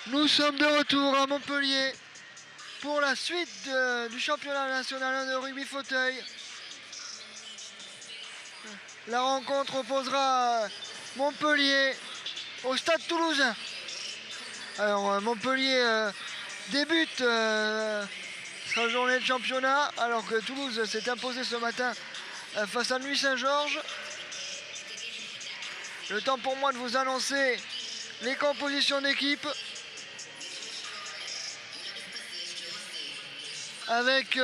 Nous sommes de retour à Montpellier pour la suite du championnat national de rugby fauteuil. La rencontre opposera Montpellier au Stade Toulousain. Alors Montpellier débute sa journée de championnat alors que Toulouse s'est imposé ce matin face à Nuit Saint-Georges. Le temps pour moi de vous annoncer les compositions d'équipe. Avec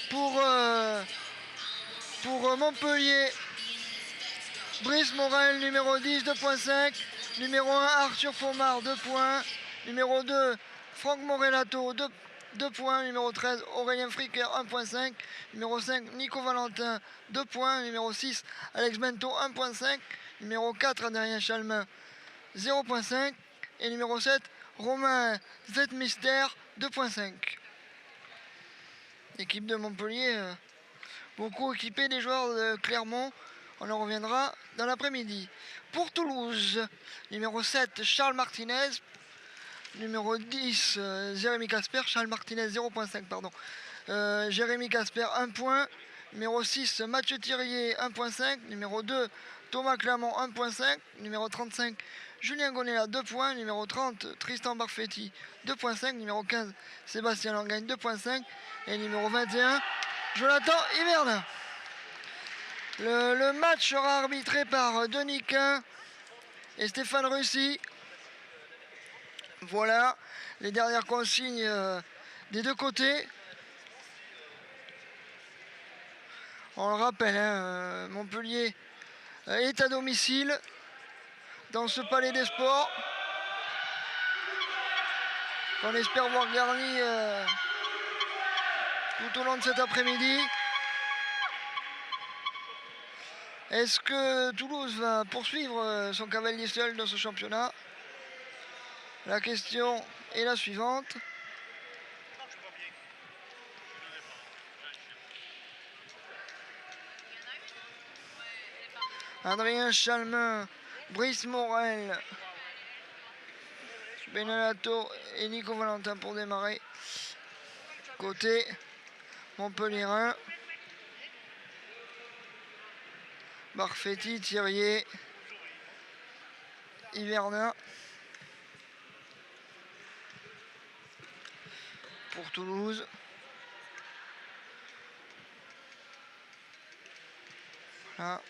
pour Montpellier, Brice Morel, numéro 10, 2.5. Numéro 1, Arthur Pomard, 2 points. Numéro 2, Franck Morellato, 2 points. Numéro 13, Aurélien Fricker, 1.5. Numéro 5, Nico Valentin, 2 points. Numéro 6, Alex Bento, 1.5. Numéro 4, Adrien Chalmin, 0.5. Et numéro 7, Romain Zetmister, 2.5. Équipe de Montpellier, beaucoup équipée des joueurs de Clermont. On en reviendra dans l'après-midi. Pour Toulouse, numéro 7, Charles Martinez. Numéro 10, Jérémy Casper. Charles Martinez, 0.5, pardon. Jérémy Casper, 1 point. Numéro 6, Mathieu Thirier, 1.5. Numéro 2, Thomas Clermont, 1.5. Numéro 35, Julien Gonella, 2 points. Numéro 30, Tristan Barfetti, 2.5. Numéro 15, Sébastien Langagne, 2.5. Et numéro 21, Jonathan Hivernin. Le match sera arbitré par Denis Quin et Stéphane Russy. Voilà les dernières consignes des deux côtés. On le rappelle, Montpellier est à domicile dans ce palais des sports. On espère voir garni tout au long de cet après-midi. Est-ce que Toulouse va poursuivre son cavalier seul dans ce championnat? La question est la suivante. Adrien Chalmin, Brice Morel, Benalato et Nico Valentin pour démarrer. Côté Montpellierin. Barfetti, Thirier, Hivernin. Pour Toulouse. Voilà.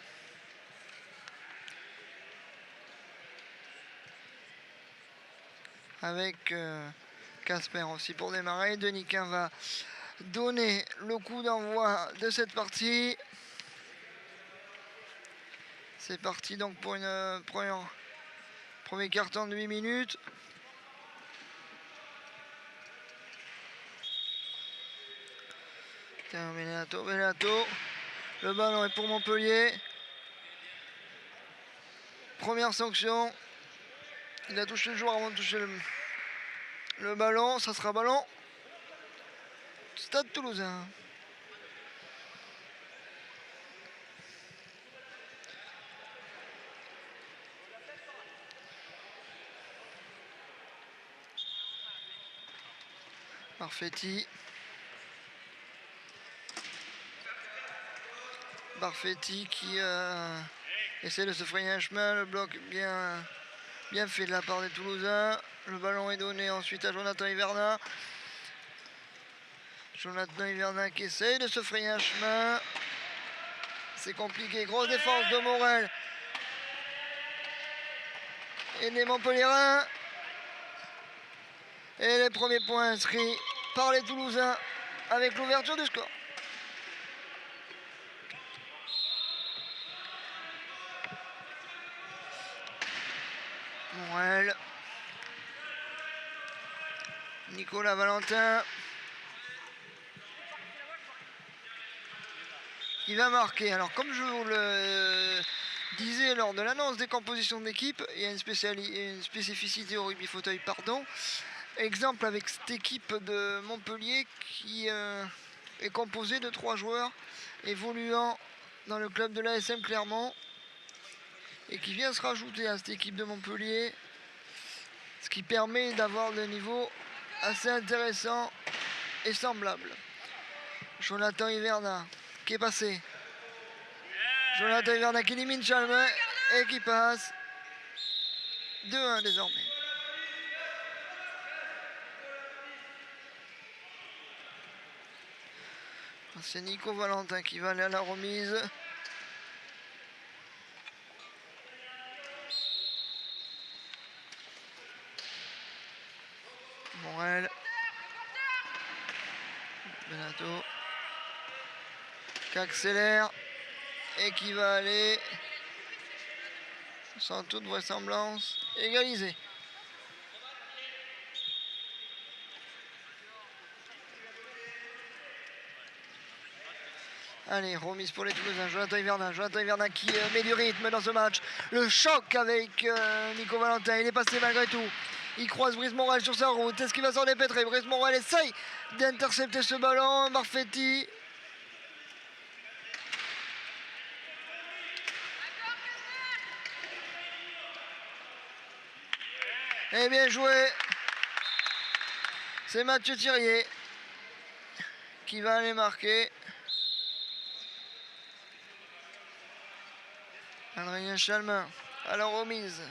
Avec Casper aussi pour démarrer. Denis Quin va donner le coup d'envoi de cette partie. C'est parti donc pour une premier carton de 8 minutes. Bellato. Le ballon est pour Montpellier. Première sanction. Il a touché le joueur avant de toucher le ballon. Ça sera ballon. Stade Toulousain. Barfetti qui essaie de se frayer un chemin. Le bloc bien fait de la part des Toulousains. Le ballon est donné ensuite à Jonathan Hivernin. Jonathan Hivernin qui essaie de se frayer un chemin. C'est compliqué. Grosse défense de Morel. Et les Montpellierins. Et les premiers points inscrits par les Toulousains avec l'ouverture du score. Morel. Nicolas Valentin. Il va marquer. Alors comme je vous le disais lors de l'annonce des compositions d'équipe, il y a une spécificité au rugby fauteuil, pardon. Exemple avec cette équipe de Montpellier qui est composée de 3 joueurs évoluant dans le club de l'ASM Clermont et qui vient se rajouter à cette équipe de Montpellier. ce qui permet d'avoir des niveaux assez intéressants et semblables. Jonathan Hiverna qui est passé. Jonathan Hiverna qui élimine Chalmin et qui passe 2-1 désormais. C'est Nico Valentin qui va aller à la remise. Morel. Benato. Qui accélère et qui va aller, sans toute vraisemblance, égaliser. Allez, remise pour les Toulousains. Jonathan Hiverna qui met du rythme dans ce match. Le choc avec Nico Valentin. Il est passé malgré tout. Il croise Brice Morel sur sa route. Est-ce qu'il va s'en dépêtrer? Brice Morel essaye d'intercepter ce ballon. Marfetti. Et bien joué. C'est Mathieu Thirier qui va aller marquer. Adrien Chalmin à la remise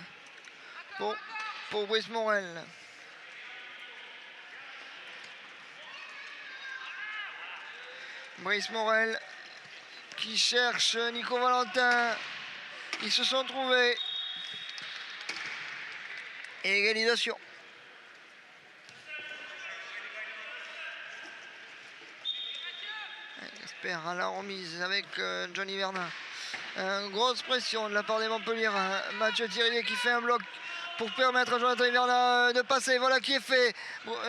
pour Brice Morel. Brice Morel qui cherche Nico Valentin. Ils se sont trouvés. Et égalisation. Espère à la remise avec Johnny Vernin. Grosse pression de la part des Montpelliérains. Mathieu Thirier qui fait un bloc pour permettre à Jonathan Hiverna de passer. Voilà qui est fait.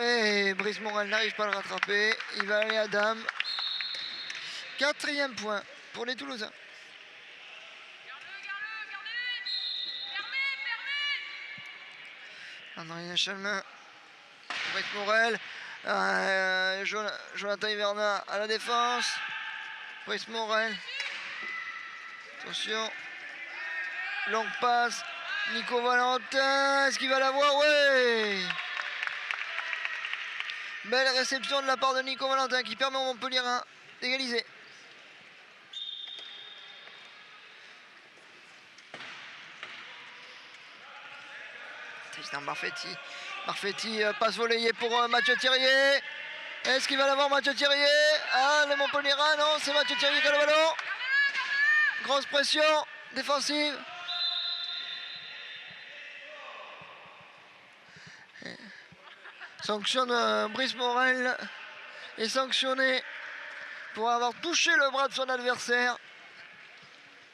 Et Brice Morel n'arrive pas à le rattraper. Il va aller à Dame. 4e point pour les Toulousains. Adrien Chalmin. Brice Morel. Jonathan Hiverna à la défense. Brice Morel. Attention. Longue passe. Nico Valentin. Est-ce qu'il va l'avoir? Ouais. Belle réception de la part de Nico Valentin qui permet au Montpelliérain d'égaliser. Tristan Marfetti. Marfetti passe volleyé pour Mathieu Thirier. Est-ce qu'il va l'avoir Mathieu Thirier? Ah, le Montpelliérain, non, c'est Mathieu Thirier qui a le ballon. Grosse pression défensive. Sanctionne Brice Morel. Est sanctionné pour avoir touché le bras de son adversaire.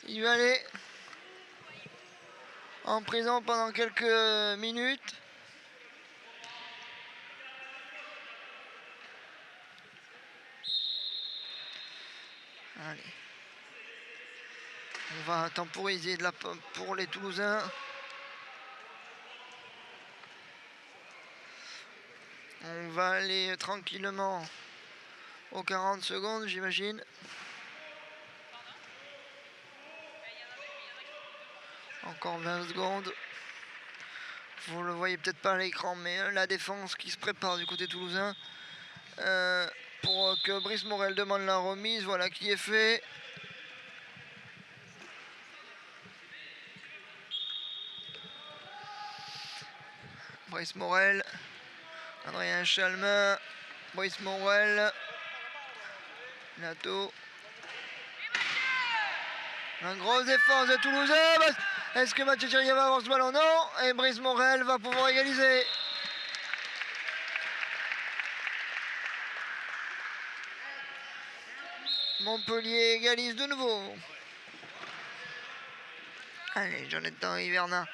Il va aller en prison pendant quelques minutes. Allez. On va temporiser pour les Toulousains. On va aller tranquillement aux 40 secondes, j'imagine. Encore 20 secondes. Vous le voyez peut-être pas à l'écran, mais la défense qui se prépare du côté toulousain pour que Brice Morel demande la remise. Voilà qui est fait. Brice Morel. Adrien Chalmin. Brice Morel. Nato. Un grosse défense de Toulousain. Est-ce que Mathieu Thirier va avoir ce ballon? Non. Et Brice Morel va pouvoir égaliser. Montpellier égalise de nouveau. Allez, Jonathan Hiverna.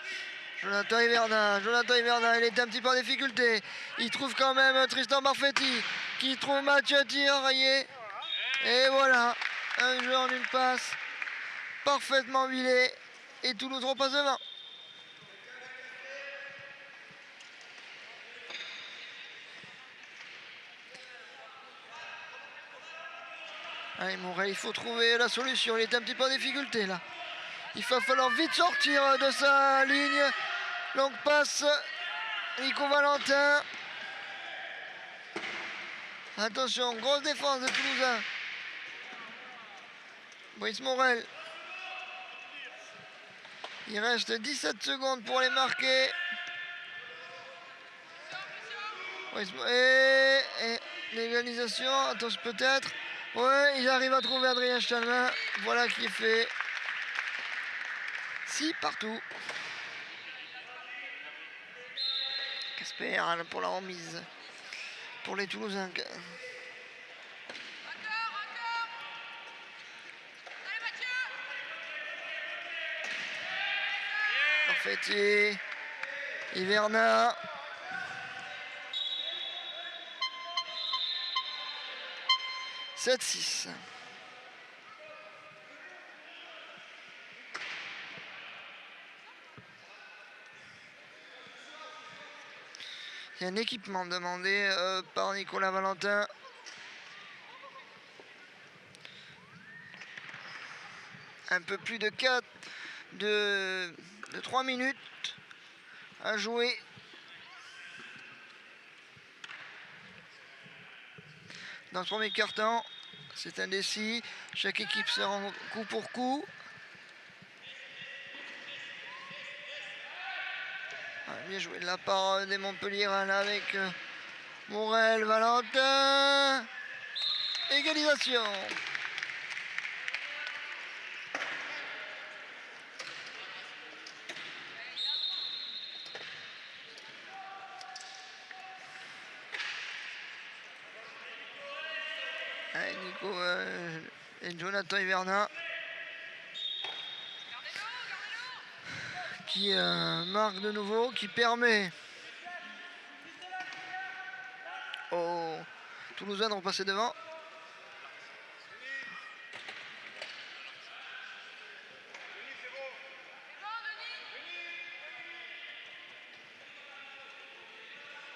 Jonathan Hiverna, il est un petit peu en difficulté. Il trouve quand même Tristan Marfetti qui trouve Mathieu Thirier. Et voilà, un jeu en une passe parfaitement huilé. Et Toulouse repasse devant. Allez, Morel, il faut trouver la solution. Il est un petit peu en difficulté là. Il va falloir vite sortir de sa ligne. Longue passe. Nico Valentin. Attention, grosse défense de Toulousain. Brice Morel. Il reste 17 secondes pour les marquer. Et l'égalisation, attention peut-être. Ouais, ils arrivent à trouver Adrien Chalmin. Voilà qui est fait. 6 partout. Casper pour la remise. Pour les Toulousains. Parfait. Hiverna. « 7-6. Il y a un équipement demandé par Nicolas Valentin. Un peu plus de 3 minutes à jouer. Dans ce premier quart-temps, c'est indécis. Chaque équipe se rend coup pour coup. Bien joué de la part des Montpelliérains avec Morel, Valentin. Égalisation. Allez, Nico et Jonathan Hiverna qui marque de nouveau, qui permet aux Toulousains de repasser devant.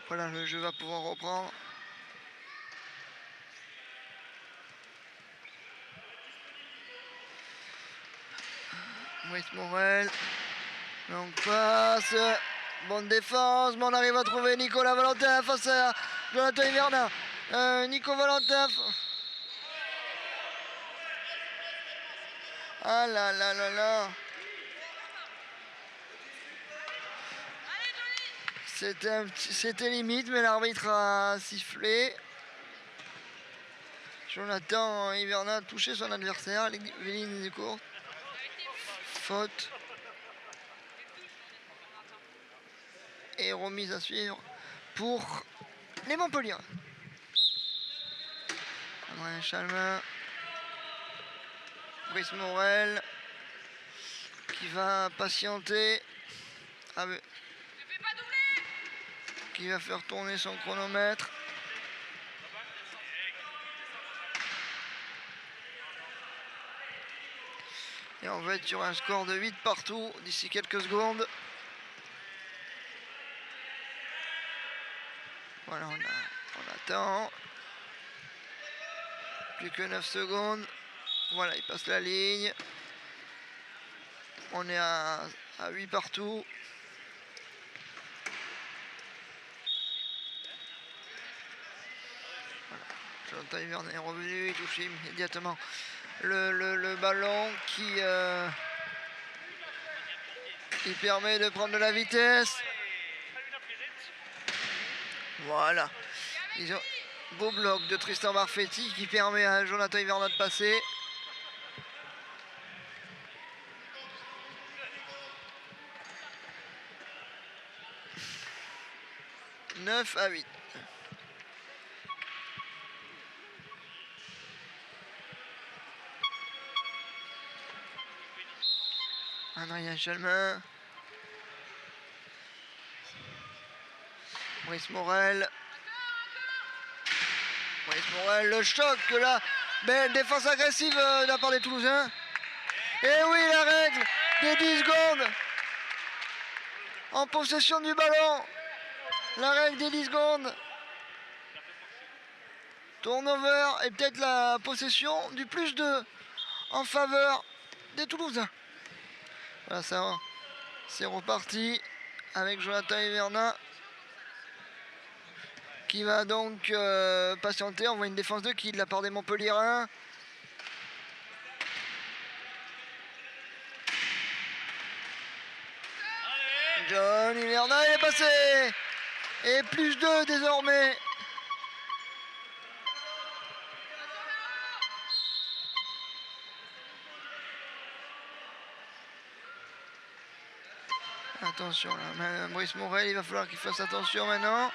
Voilà, le jeu va pouvoir reprendre. Brice Morel. Donc passe. Bonne défense. Mais on arrive à trouver Nicolas Valentin face à Jonathan Hiverna. Nico Valentin. Ah là là là là. C'était limite, mais l'arbitre a sifflé. Jonathan Hiverna a touché son adversaire. Les lignes courtes. Faute. Et remise à suivre pour les Montpellier. Adrien Chalmin. Brice Morel qui va patienter. Qui va faire tourner son chronomètre. Et on va être sur un score de 8 partout d'ici quelques secondes. Voilà, on attend. Plus que 9 secondes. Voilà, il passe la ligne. On est à 8 partout. Voilà. Jonathan Hiverna est revenu, il touche immédiatement le ballon qui permet de prendre de la vitesse. Voilà. Ils ont beau bloc de Tristan Barfetti qui permet à Jonathan Hiverna de passer. « 9-8. Adrien Chalmin. Brice Morel. Brice Morel, le choc là. Belle défense agressive de la part des Toulousains. Et oui, la règle des 10 secondes. En possession du ballon. La règle des 10 secondes. Turnover et peut-être la possession du plus 2 en faveur des Toulousains. Voilà, ça c'est reparti avec Jonathan Hiverna qui va donc patienter. On voit une défense de qui de la part des Montpellierins. John Hiverna est passé. Et plus 2 désormais. Attention là, Brice Morel, il va falloir qu'il fasse attention maintenant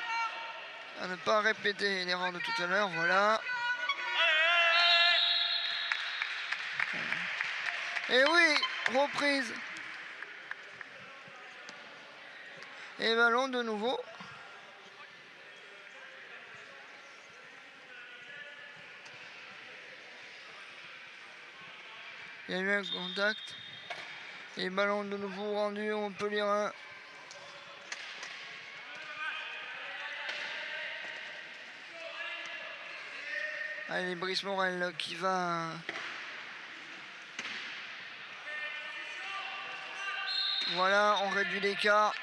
à ne pas répéter l'erreur de tout à l'heure. Voilà. Et oui, reprise. Et ballon de nouveau. Il y a eu un contact. Et ballon de nouveau rendu au Montpellierin. Allez, Brice Morel qui va... Voilà, on réduit l'écart.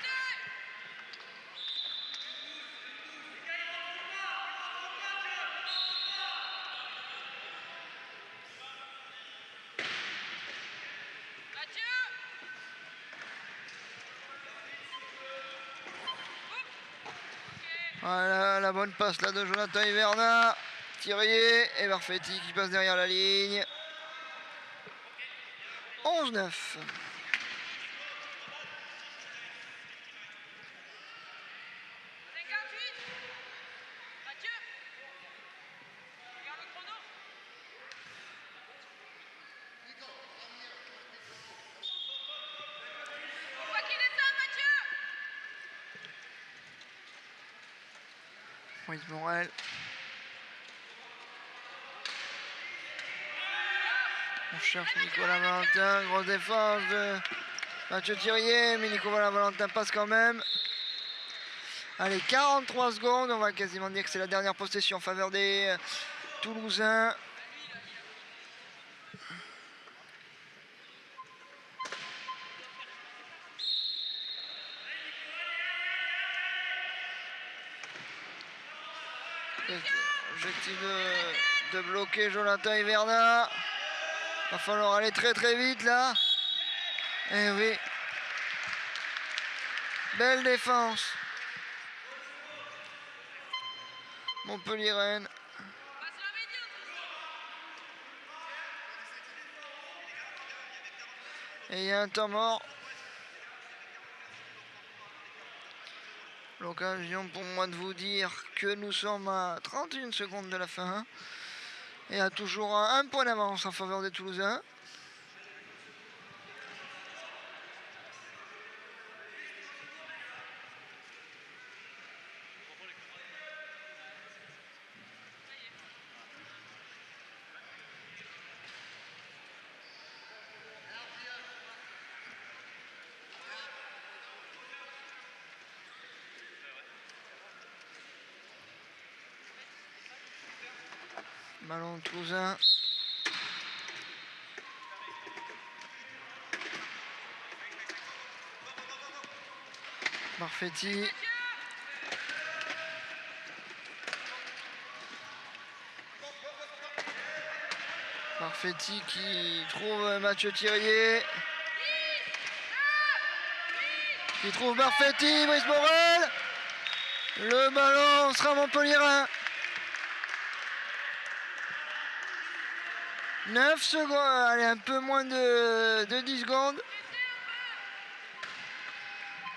Voilà la bonne passe là de Jonathan Hiverna. Thirier et Barfetti qui passe derrière la ligne. 11-9. Brice Morel. On cherche Nicolas Valentin. Grosse défense de Mathieu Thirier. Mais Nicolas Valentin passe quand même. Allez, 43 secondes. On va quasiment dire que c'est la dernière possession en faveur des Toulousains. Objectif de bloquer Jonathan Hiverna. Va falloir aller très très vite là. Eh oui. Belle défense. Montpellier-Rennes. Et il y a un temps mort. L'occasion pour moi de vous dire que nous sommes à 31 secondes de la fin. Et à toujours un point d'avance en faveur des Toulousains. Ballon Toulousain. Barfetti. Barfetti qui trouve Mathieu Thirier. Qui trouve Barfetti, Brice Morel. Le ballon sera Montpellierin. 9 secondes, allez, un peu moins de 10 secondes.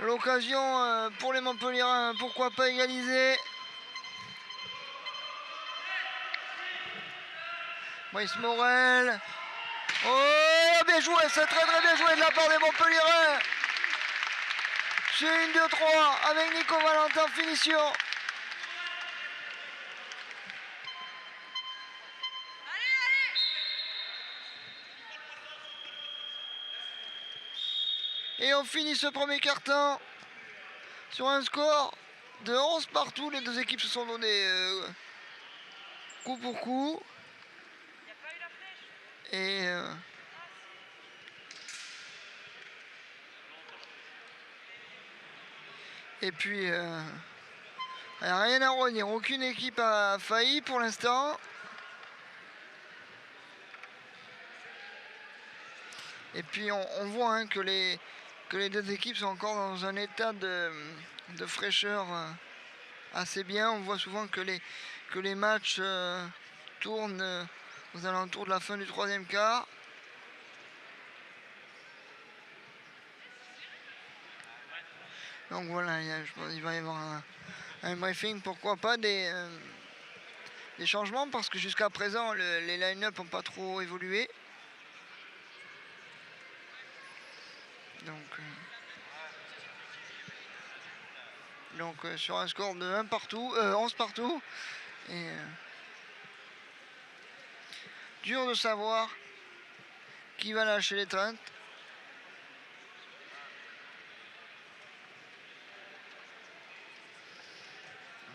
L'occasion pour les Montpellierins, pourquoi pas égaliser. Brice Morel. Oh, bien joué, c'est très très bien joué de la part des Montpellierins. C'est une 2-3 avec Nico Valentin en finition. Et on finit ce premier quart-temps sur un score de 11 partout. Les deux équipes se sont données coup pour coup. Et puis Rien à redire, aucune équipe a failli pour l'instant. Et puis on voit hein, que les deux équipes sont encore dans un état de fraîcheur assez bien. On voit souvent que les matchs tournent aux alentours de la fin du troisième quart. Donc voilà, je pense qu'il va y avoir un briefing, pourquoi pas des changements, parce que jusqu'à présent les line-up n'ont pas trop évolué. Donc sur un score de 11 partout. Et dur de savoir qui va lâcher les teintes.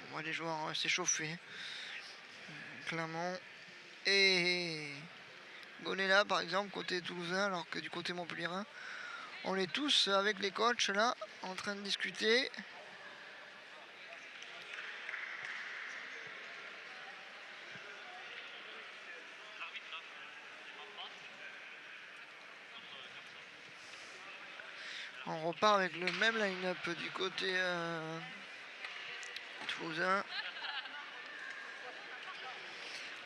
On voit les joueurs s'échauffer. Clermont et Gonella par exemple côté toulousain, alors que du côté montpellierin on est tous avec les coachs là en train de discuter. On repart avec le même line-up du côté toulousain.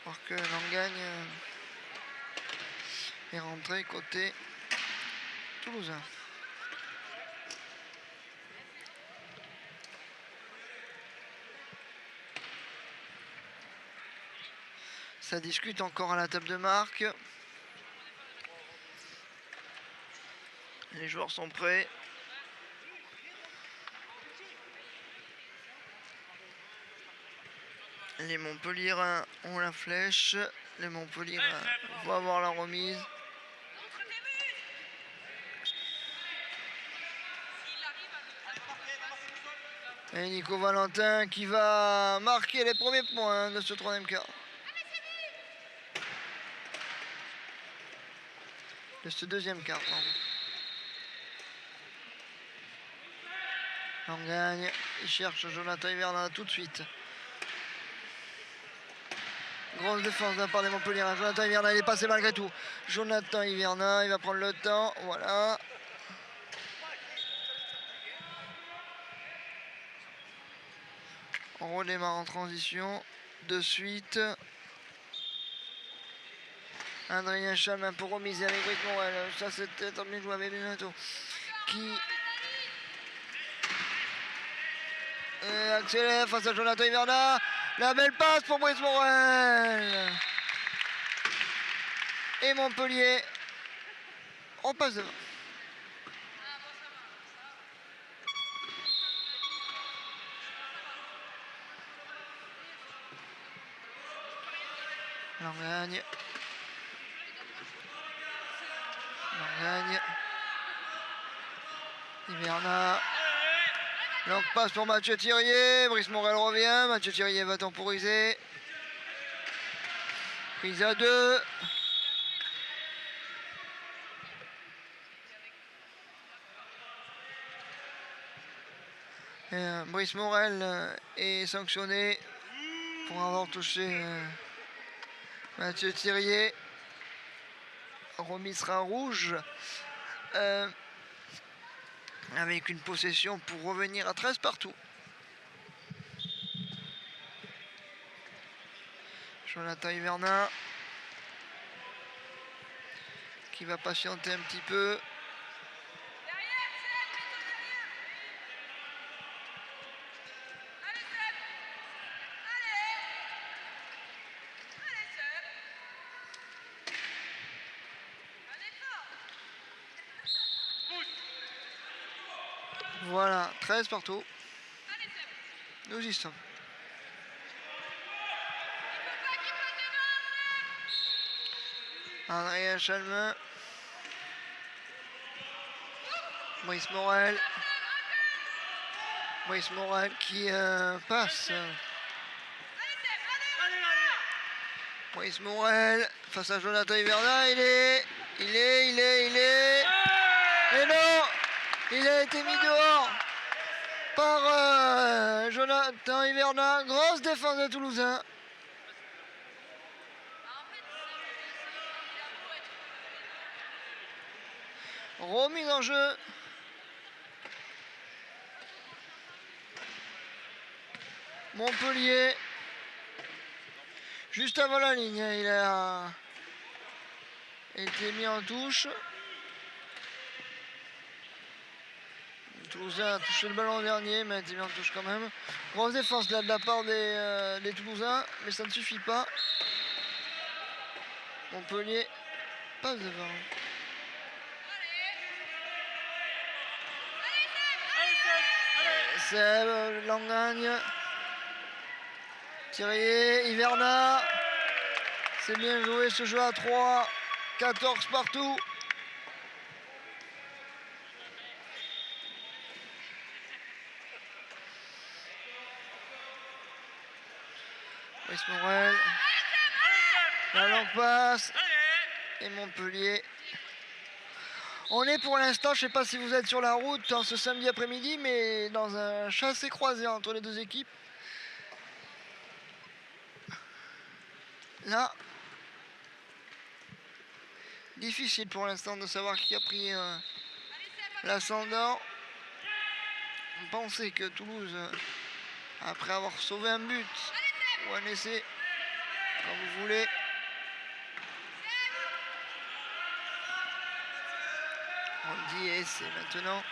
Alors que Langagne est rentré côté toulousain. Ça discute encore à la table de marque. Les joueurs sont prêts. Les Montpellierins ont la flèche. Les Montpellierins vont avoir la remise. Et Nico Valentin qui va marquer les premiers points de ce troisième quart. De ce deuxième quart, pardon. On gagne. Il cherche Jonathan Hiverna tout de suite. Grosse défense de la part des Montpellierins. Jonathan Hiverna, il est passé malgré tout. Jonathan Hiverna, il va prendre le temps. Voilà. On redémarre en transition. De suite. Adrien Chalmin pour remiser avec Brice Morel. Ça, c'était tant bien joué avec Benato. Qui accélère face à Jonathan Hiverna. La belle passe pour Brice Morel. Et Montpellier. On passe devant. Langagne. Hiverna. Longue passe pour Mathieu Thirier. Brice Morel revient. Mathieu Thirier va temporiser. Prise à 2. Brice Morel est sanctionné pour avoir touché Mathieu Thirier. Remis sera rouge. Avec une possession pour revenir à 13 partout. Jonathan Hiverna qui va patienter un petit peu. Voilà, 13 partout. Nous y sommes. Adrien Chalmin. Brice Morel. Brice Morel qui passe. Brice Morel face à Jonathan Hiverna. Il est. Et non! Il a été mis dehors par Jonathan Hiverna. Grosse défense des Toulousains. Remise en jeu. Montpellier. Juste avant la ligne, il a été mis en touche. Le Toulousain a touché le ballon dernier, mais a été mis en touche quand même. Grosse défense là de la part des Toulousains, mais ça ne suffit pas. Montpellier passe devant. C'est Langagne. Thierry, Hiverna. C'est bien joué ce jeu à 3. 14 partout. Brice Morel. La longue passe. Et Montpellier. On est pour l'instant, je ne sais pas si vous êtes sur la route en ce samedi après-midi, mais dans un chassé-croisé entre les deux équipes. Là, difficile pour l'instant de savoir qui a pris l'ascendant. On pensait que Toulouse, après avoir sauvé un but ou un essai, comme vous voulez, on dit essai maintenant,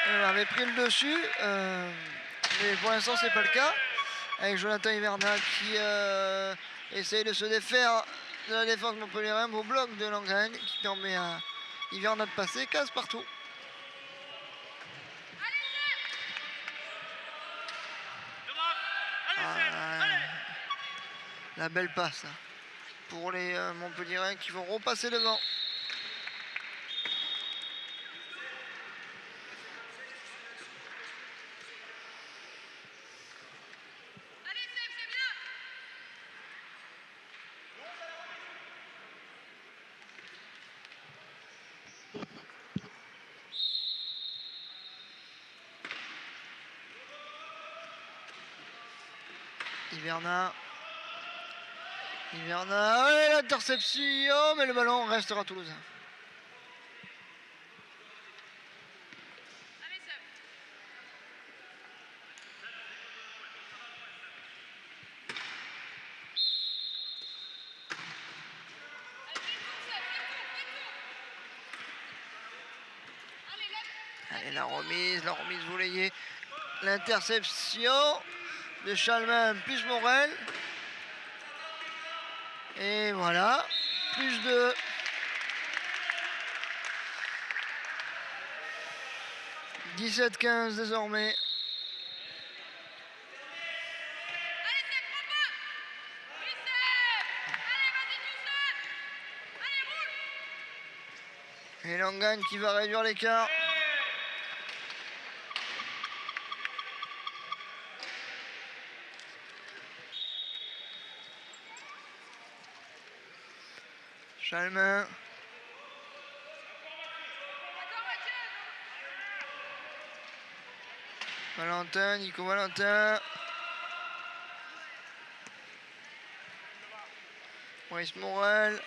on avait pris le dessus, mais pour l'instant c'est pas le cas. Avec Jonathan Hiverna qui essaye de se défaire de la défense montpelliéraine au bloc de Langagne qui permet à Hiverna de passer, casse partout. La belle passe pour les Montpelliérains qui vont repasser devant. Hiverna, ouais, l'interception, mais le ballon restera toulousain. Allez, la remise Voulayer. L'interception de Chalmin plus Morel. Et voilà, plus de 17-15 désormais. Et Langagne qui va réduire l'écart. Chalmin. Valentin, Nico Valentin. Brice Morel.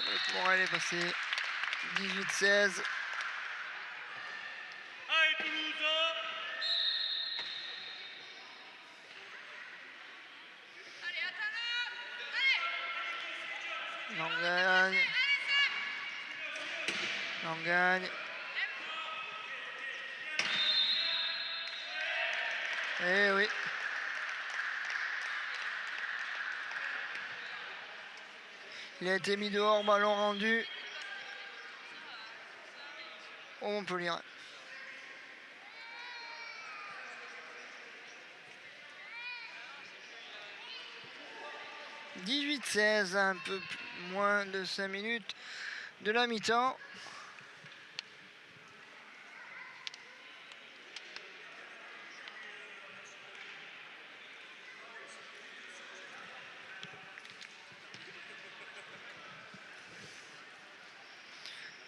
Brice Morel est passé 18-16. Langagne. Eh oui. Il a été mis dehors, ballon rendu au Montpellier. 18-16, un peu moins de 5 minutes de la mi-temps.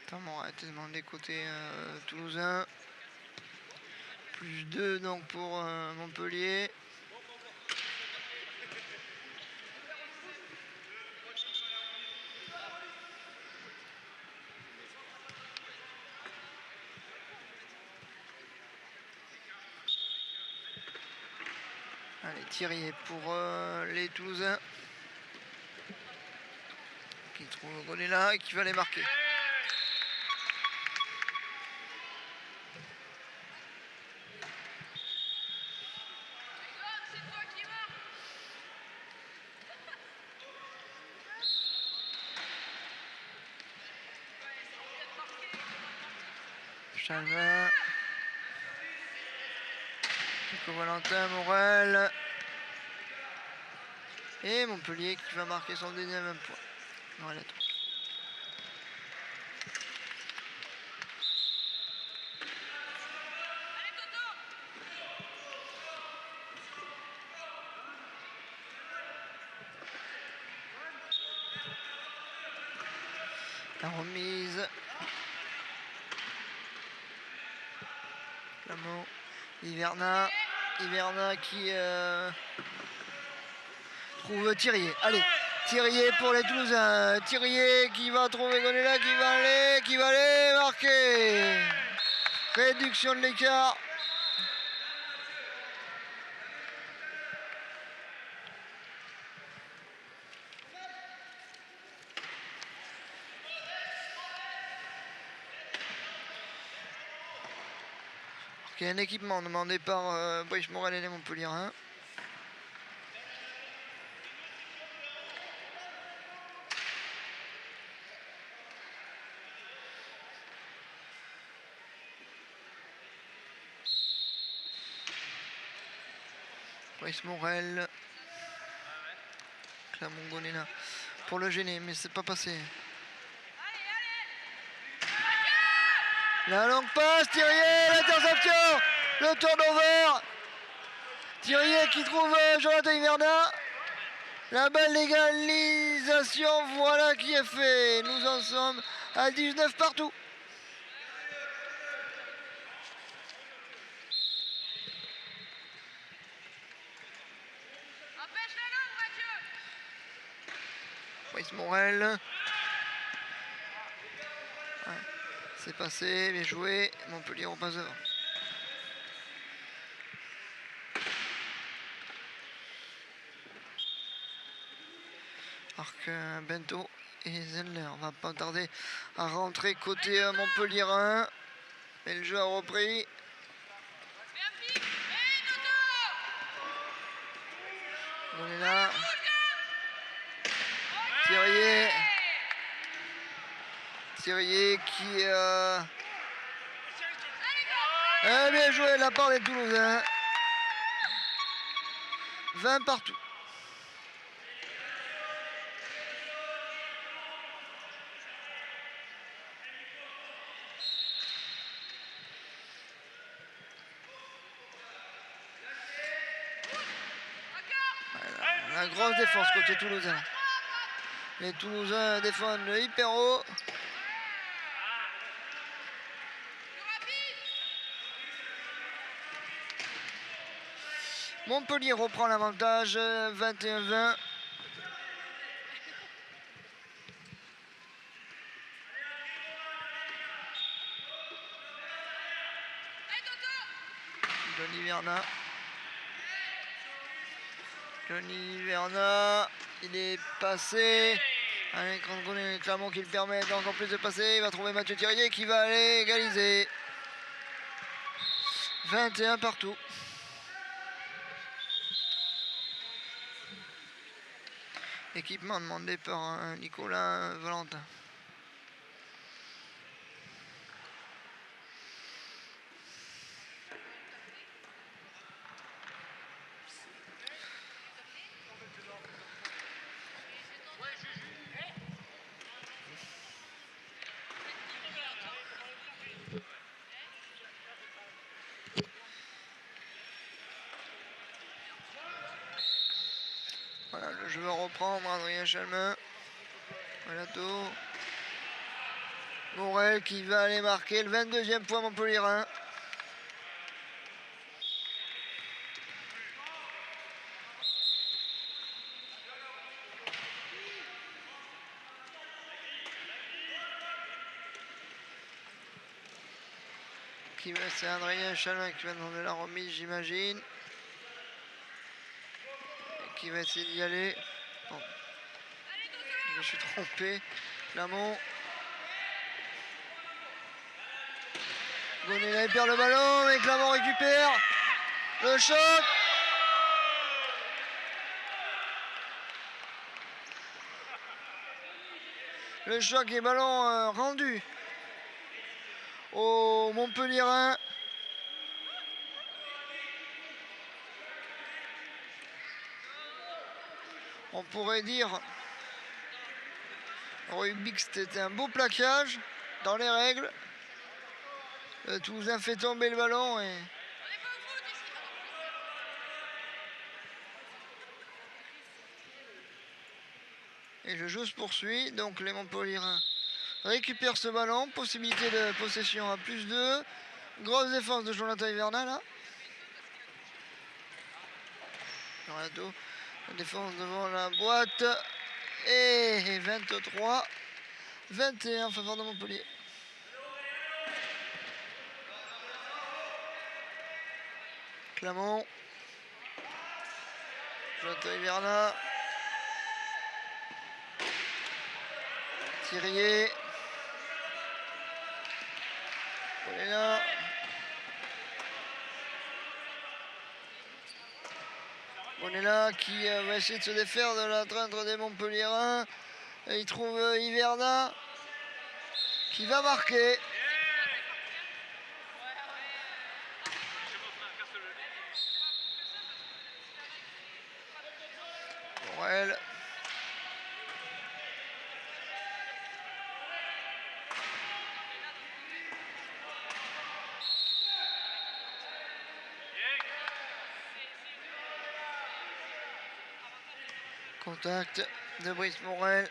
Notamment tellement des côtés toulousains. Plus 2 donc pour Montpellier. Allez, Thierry pour les Toulousains. Qui trouve Gonella et qui va les marquer. Chalva. Nico Valentin, Morel. Et Montpellier qui va marquer son deuxième point. Voilà tout. La remise. Clamont. Hiverna. Hiverna qui trouve Thirier. Allez, Thirier pour les Toulousains. Thirier qui va trouver Gonella, qui va aller marquer. Réduction de l'écart. Il y a un équipement demandé par Brice Morel et les Montpelliérains. Brice Morel. Clamont Gonella pour le gêner, mais c'est pas passé. La longue passe, Thirier, l'interception, le turnover. Thirier qui trouve Jonathan Hiverna. La belle légalisation, voilà qui est fait. Nous en sommes à 19 partout. Brice Morel. Ouais, c'est passé, bien joué. Montpellier repasse devant. Alors que Bento et Zendler va pas tarder à rentrer côté Montpelliérain. Et le jeu a repris. On est là. Thirier. Thirier qui bien joué de la part des Toulousains. 20 partout. Voilà, la grosse défense côté toulousain. Les Toulousains défendent hyper haut. Montpellier reprend l'avantage, 21-20. Johnny Hiverna. Johnny Hiverna, il est passé. Un écran de Gonella Clamont qui le permet encore plus de passer. Il va trouver Mathieu Thirier qui va aller égaliser. 21 partout. Équipement demandé par Nicolas Valentin. Voilà, le jeu va reprendre. Adrien Chalmin. Voilà tout. Morel qui va aller marquer le 22e point montpellierin. C'est Adrien Chalin qui va demander la remise, j'imagine. Qui va essayer d'y aller. Bon. Je me suis trompé. Clamont. Gonella il perd le ballon, mais Clamont récupère. Le choc. Le choc et ballon rendu au Montpellierin. On pourrait dire rugby que c'était un beau plaquage dans les règles. Le Toulousain fait tomber le ballon et le jeu se poursuit. Donc les Montpellierins récupèrent ce ballon. Possibilité de possession à +2. Grosse défense de Jonathan Hiverna là. Renato, la défense devant la boîte. Et 23-21 en faveur de Montpellier. Clamont. Jonathan Hiverna. Thirier. Bonella. Bonella qui va essayer de se défaire de la traîne des Montpellierins. Il trouve Hiverna qui va marquer. Morel. Contact de Brice Morel.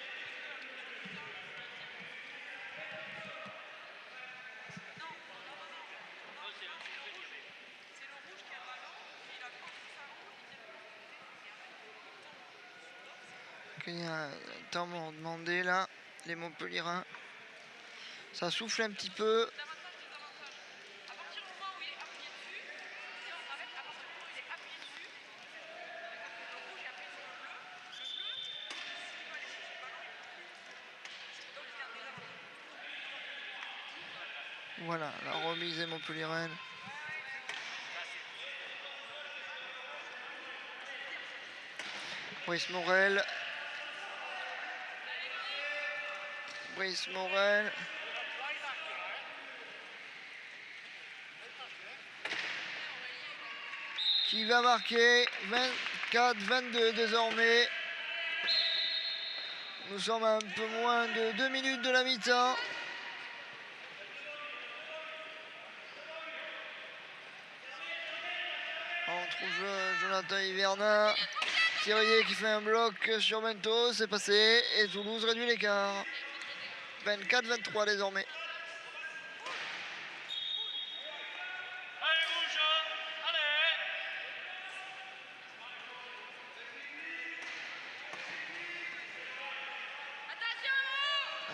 Il y a un temps demandé là, les Montpellierins. Ça souffle un petit peu. Voilà, la remise est Montpellierenne. Brice Morel. Brice Morel. Qui va marquer 24-22 désormais. Nous sommes à un peu moins de 2 minutes de la mi-temps. On trouve Jonathan Hiverna. Thirier qui fait un bloc sur Bento, c'est passé. Et Toulouse réduit l'écart. 24-23 désormais.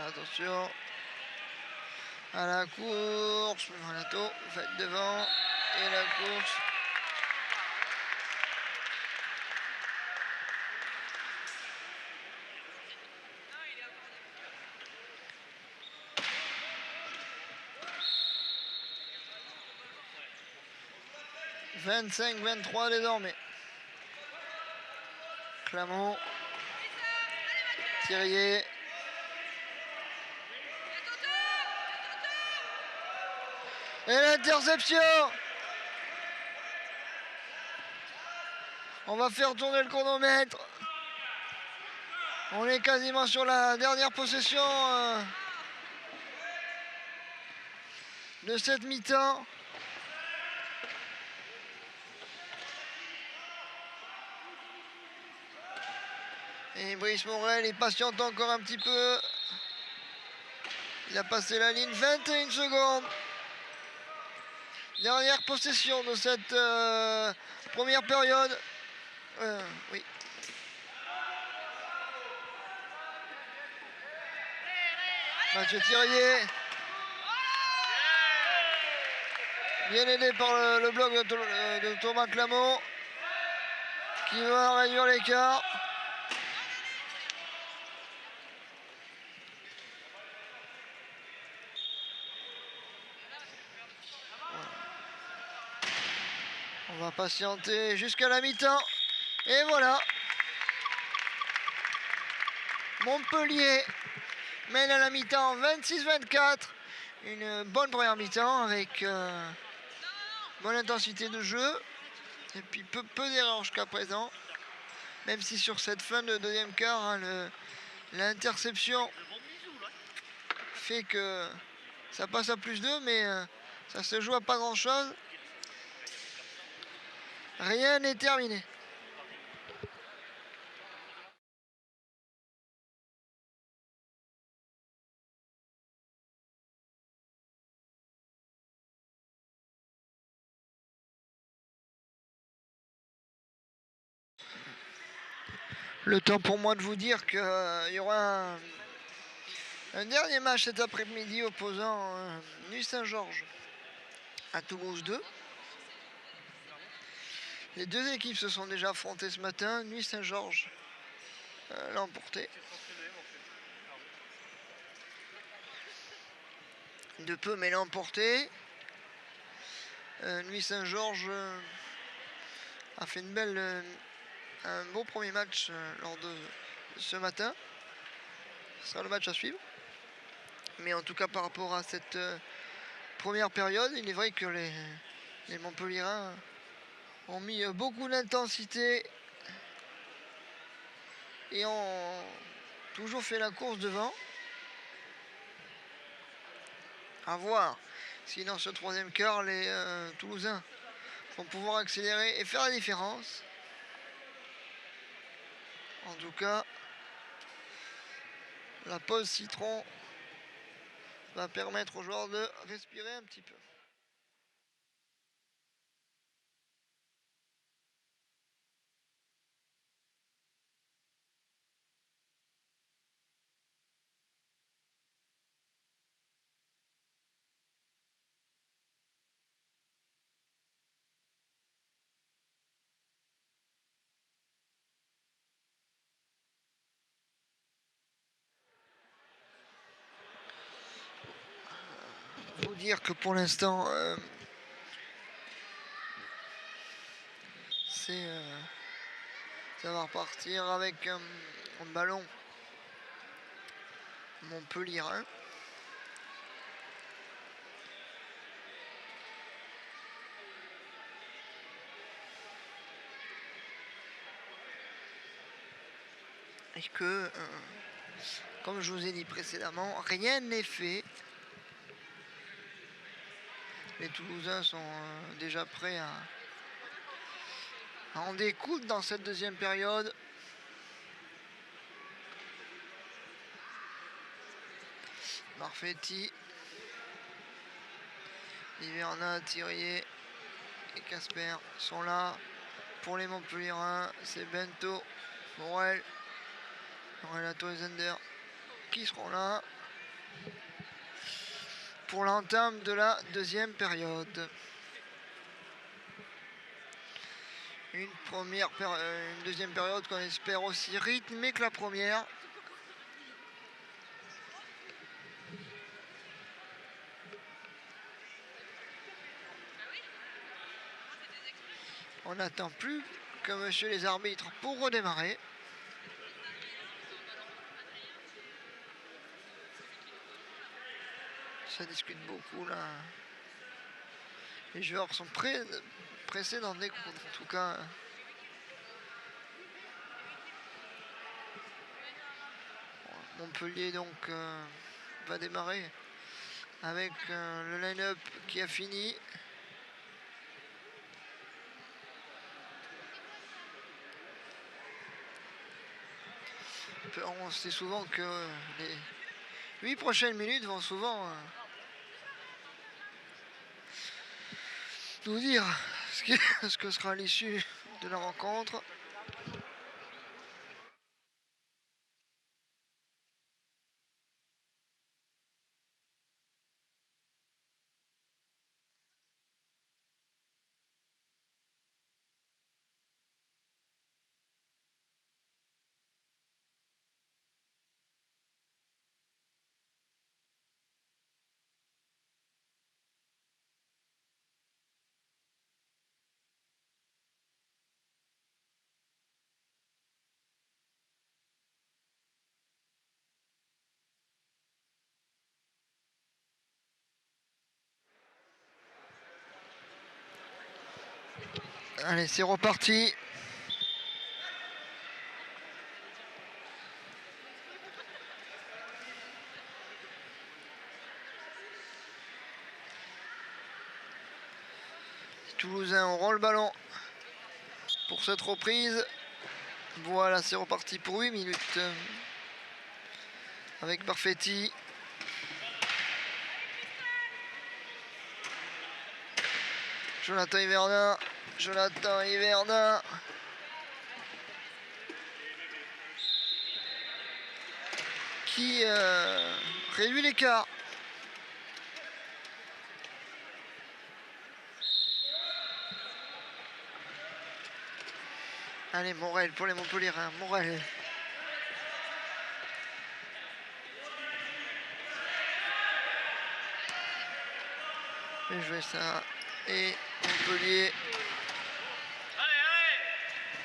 Attention à la course. Renato fait devant. Et la course. « 25-23 désormais. Clamont. Thirier. Et l'interception. On va faire tourner le chronomètre. On est quasiment sur la dernière possession de cette mi-temps. Et Brice Morel, il patiente encore un petit peu. Il a passé la ligne, 21 secondes. Dernière possession de cette première période. Oui. Mathieu Thirier. Bien aidé par le bloc de Thomas Clamot, qui va réduire l'écart. On va patienter jusqu'à la mi-temps. Et voilà. Montpellier mène à la mi-temps 26-24. Une bonne première mi-temps avec bonne intensité de jeu. Et puis peu d'erreurs jusqu'à présent. Même si sur cette fin de deuxième quart, hein, l'interception fait que ça passe à +2, mais ça se joue à pas grand-chose. Rien n'est terminé. Le temps pour moi de vous dire qu'il y aura un dernier match cet après-midi opposant Nuit Saint-Georges à Toulouse 2. Les deux équipes se sont déjà affrontées ce matin. Nuit Saint-Georges l'a emporté. De peu, mais l'a emporté. Nuit Saint-Georges a fait un beau premier match lors de ce matin. Ce sera le match à suivre. Mais en tout cas, par rapport à cette première période, il est vrai que les Montpelliérains ont mis beaucoup d'intensité et ont toujours fait la course devant. À voir si dans ce troisième quart, les Toulousains vont pouvoir accélérer et faire la différence. En tout cas, la pause citron va permettre aux joueurs de respirer un petit peu. Vous dire que pour l'instant, ça va repartir avec un ballon Montpelliérain. Et que, comme je vous ai dit précédemment, rien n'est fait. Les Toulousains sont déjà prêts à en découdre dans cette deuxième période. Marfetti, Hiverna, Thirier et Casper sont là. Pour les Montpelliérains, c'est Bento, Morel, Renato et Zender qui seront là pour l'entame de la deuxième période. Une deuxième période qu'on espère aussi rythmée que la première. On n'attend plus que monsieur les arbitres pour redémarrer. Ça discute beaucoup là. Les joueurs sont pressés d'en découdre. En tout cas, Montpellier donc va démarrer avec le line-up qui a fini. On sait souvent que 8 prochaines minutes vont souvent nous dire ce que sera l'issue de la rencontre. Allez, c'est reparti. Les Toulousains auront le ballon pour cette reprise. Voilà, c'est reparti pour 8 minutes. Avec Barfetti. Jonathan Hivernin. Jonathan Hivernin. Qui réduit l'écart. Allez, Morel pour les Montpellierins. Morel. Et jouer ça. Et Montpellier.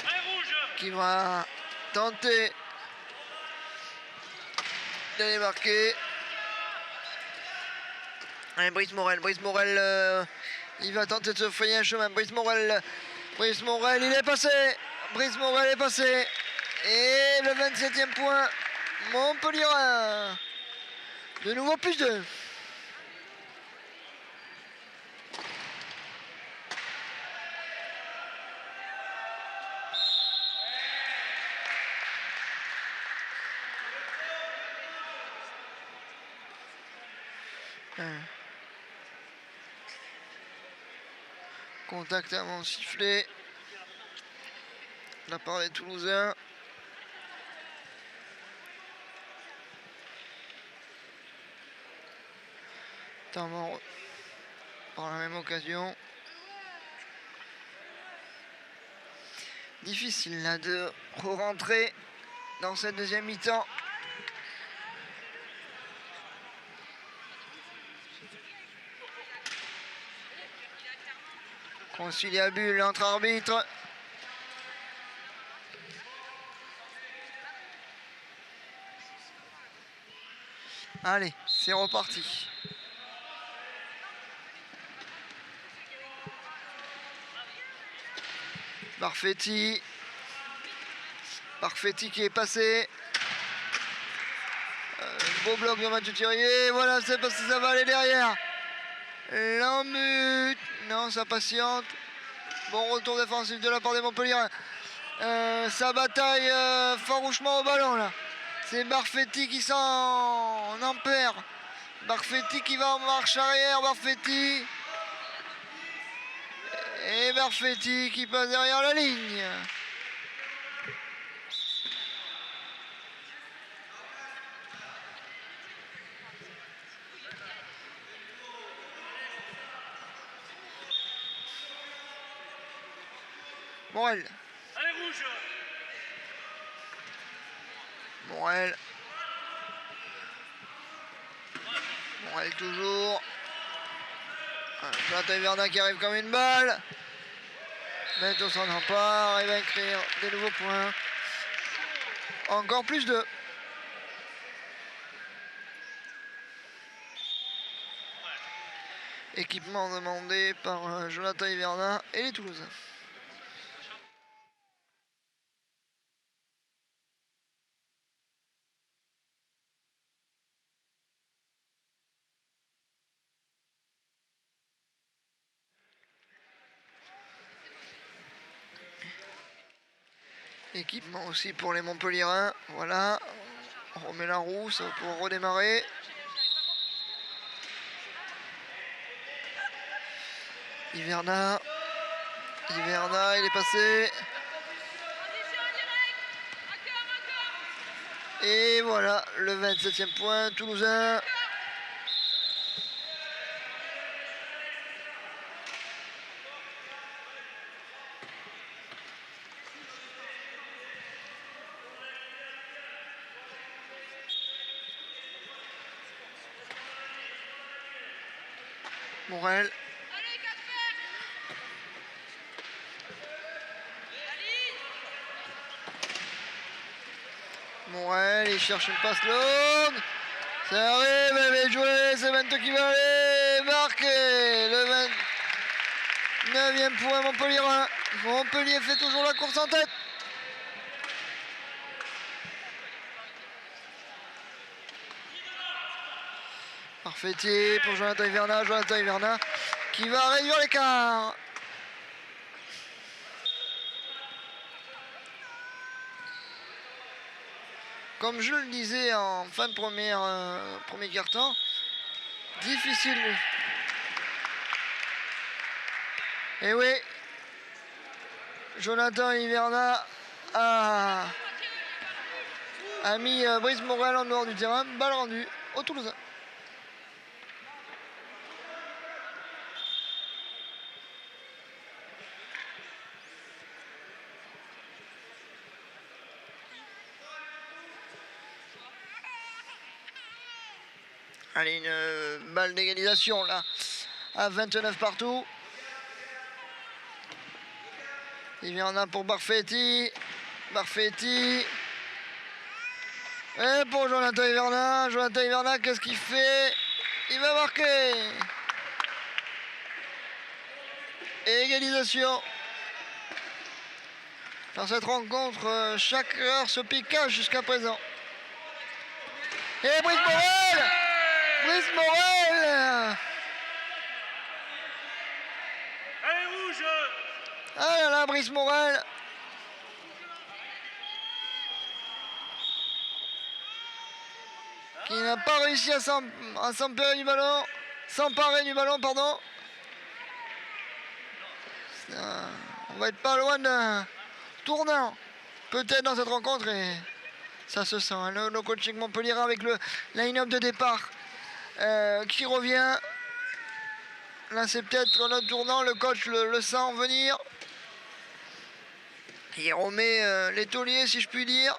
Allez, rouge. Qui va tenter d'aller marquer. Allez, Brice Morel. Brice Morel, il va tenter de se frayer un chemin. Brice Morel, il est passé. Brice Morel est passé. Et le 27e point, Montpellier. De nouveau plus 2. Contact avant sifflé de la part des Toulousains. Notamment par la même occasion. Difficile là de rentrer dans cette deuxième mi-temps. Conciliabule entre arbitres. Allez, c'est reparti. Barfetti. Barfetti qui est passé. Beau bloc de Mathieu Thirier. Voilà, c'est parce que ça va aller derrière. Lambut. Non, ça patiente. Bon retour défensif de la part des Montpellierins. Ça bataille farouchement au ballon là. C'est Barfetti qui s'en perd. Barfetti qui va en marche arrière. Barfetti. Et Barfetti qui passe derrière la ligne. Morel. Allez, rouge. Morel. Morel toujours. Jonathan Hivernin qui arrive comme une balle. Mais on s'en empare. Il va écrire des nouveaux points. Encore plus de. Équipement demandé par Jonathan Hivernin et les Toulousains. Équipement aussi pour les Montpellierins. Voilà. On remet la roue, ça va pouvoir redémarrer. Hiverna, il est passé. Et voilà, le 27e point, toulousain. Morel. Morel, il cherche une passe longue. Ça arrive, elle est jouée, c'est Vento qui va aller marquer. Le 29e point Montpellier 1. Montpellier fait toujours la course en tête. Parfaitie pour Jonathan Hiverna qui va réduire l'écart. Comme je le disais en fin de premier quart-temps, difficile. Et oui, Jonathan Hiverna a mis Brice Morel en dehors du terrain. Balle rendue au Toulousain. Allez, une balle d'égalisation là, à 29 partout. Hiverna pour Barfetti. Et pour Jonathan Hiverna, qu'est-ce qu'il fait? Il va marquer. Et égalisation. Dans cette rencontre, chaque heure se piquage jusqu'à présent. Et Brice Morel. Allez, rouge. Ah là là, Brice Morel. Qui n'a pas réussi à s'emparer du ballon. Pardon. On va être pas loin d'un tournant. Peut-être dans cette rencontre et ça se sent. Hein. Le coaching Montpellier avec le line-up de départ qui revient. Là c'est peut-être notre tournant. Le coach le sent venir. Il remet les tauliers si je puis dire.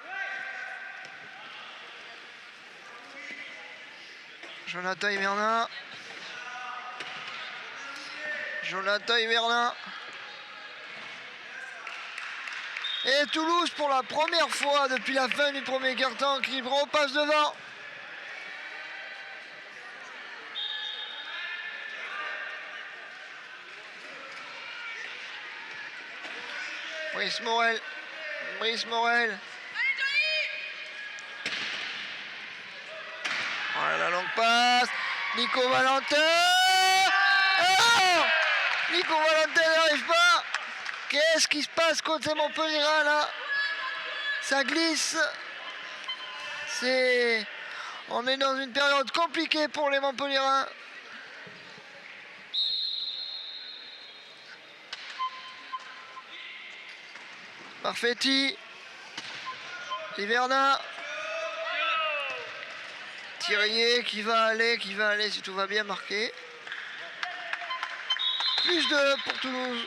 Jonathan Hiverna. Et Toulouse pour la première fois depuis la fin du premier quart-temps qui repasse devant. Brice Morel. Voilà la longue passe. Nico Valentin. Oh, Nico Valentin n'arrive pas. Qu'est-ce qui se passe côté Montpellier là? Ça glisse. On est dans une période compliquée pour les Montpelliérains. Parfetti. Hiverna. Thirier qui va aller si tout va bien marquer. Plus 2 pour Toulouse.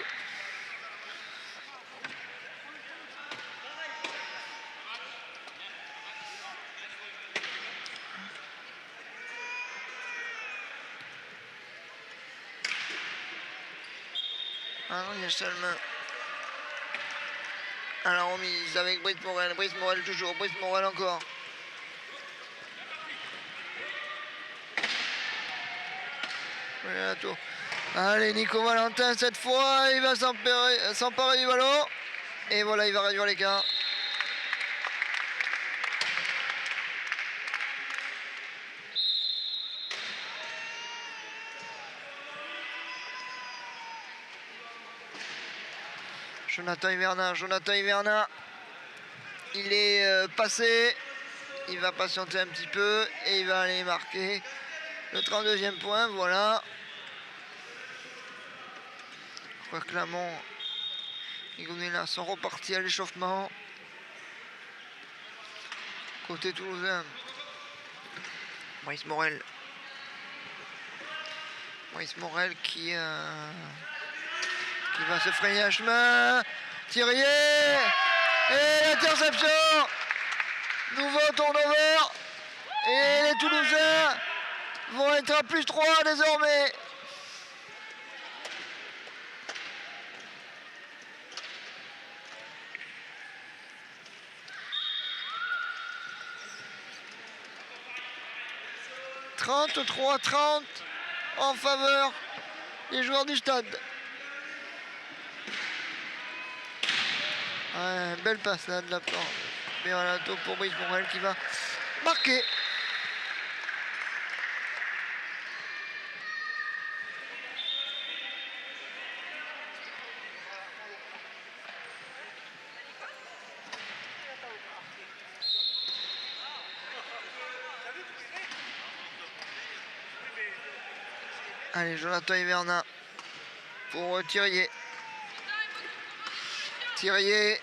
Ah non, il y a seulement à la remise avec Brice Morel toujours, Brice Morel encore. Voilà, tout. Allez, Nico Valentin cette fois, il va s'emparer du ballon. Et voilà, il va réduire l'écart. Jonathan Hiverna, il est passé. il va patienter un petit peu et il va aller marquer le 32e point. Voilà. Je crois que Clermont et Gonella sont repartis à l'échauffement. Côté toulousain, Maurice Morel. Maurice Morel qui va se frayer un chemin. Thirier et l'interception. Nouveau turnover. Et les Toulousains vont être à +3 désormais. « 33-30 en faveur des joueurs du stade. » Ouais, belle passe là de la part. Beralato pour Brice Morel qui va marquer. Allez, Jonathan Hivernin pour Thirier. Thirier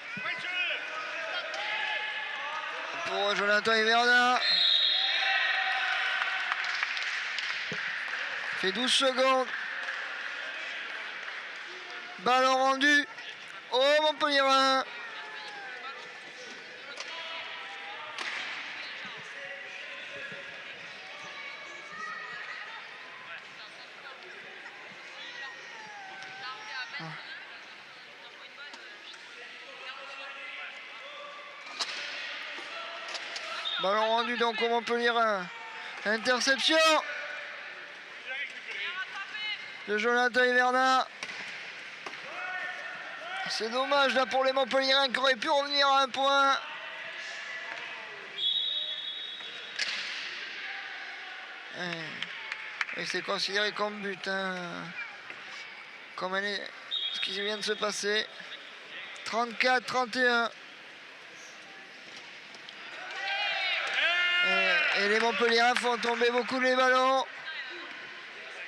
pour Jonathan Hivernin. Fait 12 secondes. Ballon rendu au Montpellierin. Ballon rendu donc au Montpellierin. Interception de Jonathan Hivernin. C'est dommage là pour les Montpellierins qui auraient pu revenir à un point. Et c'est considéré comme but. Hein. Comme ce qui vient de se passer. 34-31. Et les Montpellierins font tomber beaucoup les ballons.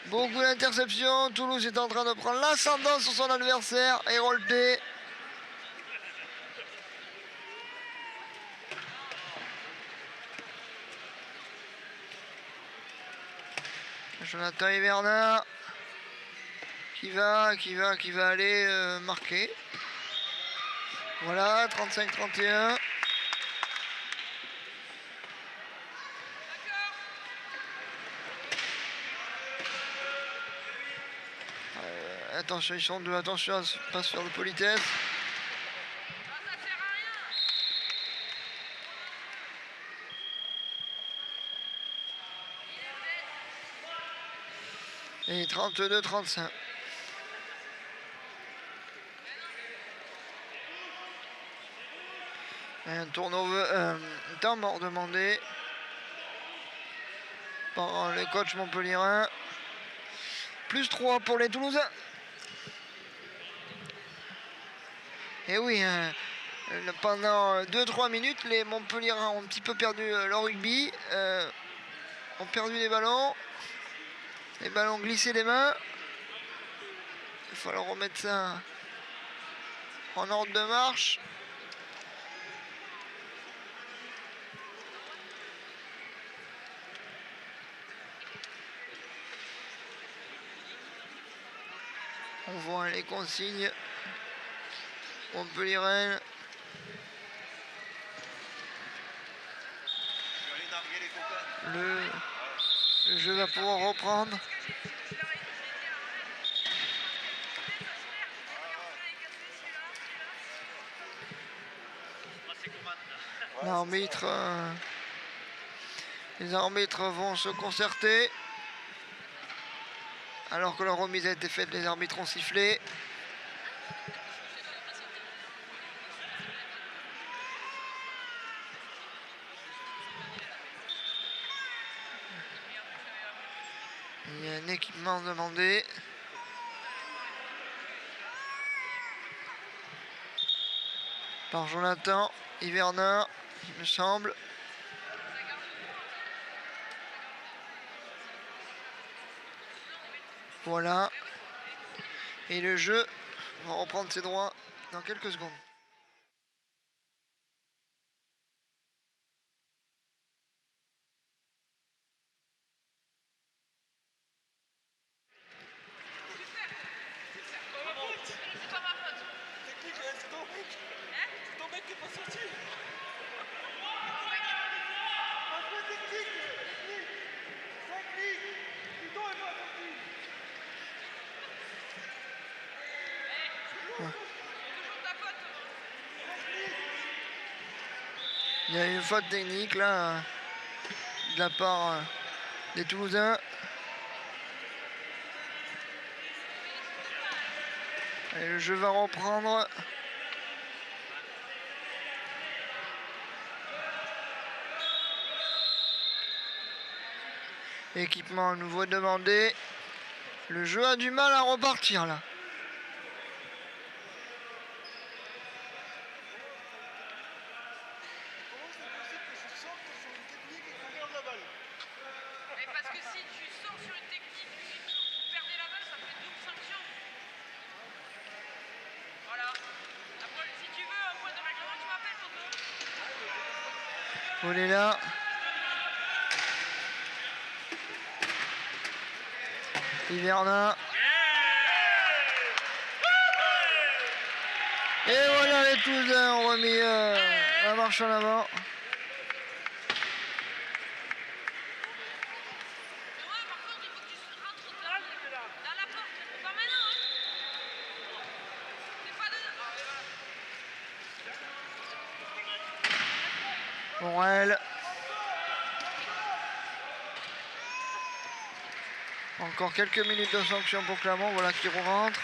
Beaucoup d'interceptions. Toulouse est en train de prendre l'ascendant sur son adversaire. Hérolté. Jonathan Hivernin qui va aller marquer. Voilà, 35-31. Attention, ils sont deux, attention à ne pas se faire de politesse. Et 32-35. Un turnover, un temps mort demandé par le coach montpellierin. +3 pour les Toulousains. Et oui, pendant 2-3 minutes, les Montpellierins ont un petit peu perdu leur rugby, ont perdu des ballons. Les ballons glissés des mains. Il faut leur remettre ça en ordre de marche. On voit les consignes. Montpellierin. Le jeu va pouvoir reprendre. Les arbitres vont se concerter. Alors que la remise a été faite, les arbitres ont sifflé. Il y a un équipement demandé. Par Jonathan Hivernin, il me semble. Voilà. Et le jeu va reprendre ses droits dans quelques secondes. Il y a une faute technique là de la part des Toulousains. Et le jeu va reprendre. Équipement à nouveau demandé. Le jeu a du mal à repartir là. Parce que si tu sors sur une technique et que vous perdez la balle, ça fait double sanction. Voilà. Après, si tu veux un point de règlement, tu m'appelles, Toto. On est là. Hivernin. Et voilà, les Toulousains ont remis la marche en avant. Morel. Encore quelques minutes de sanction pour Clermont. Voilà qui rentre.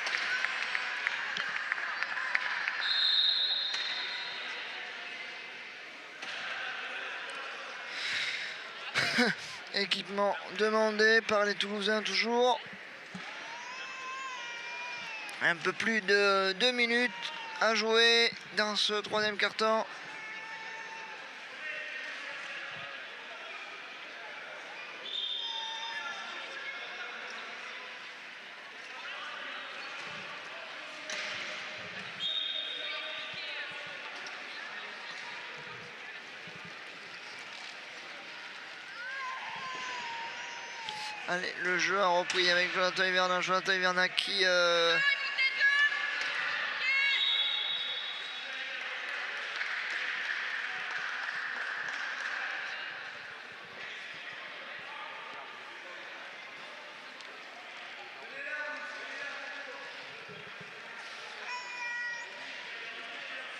Équipement demandé par les Toulousains toujours. Un peu plus de 2 minutes à jouer dans ce troisième quart-temps. Allez, le jeu a repris avec Jonathan Hivernin. Jonathan Hivernin qui... Il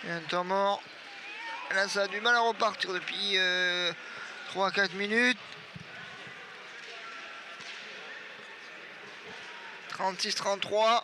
y a un temps mort. Là, ça a du mal à repartir depuis 3-4 minutes. 36-33.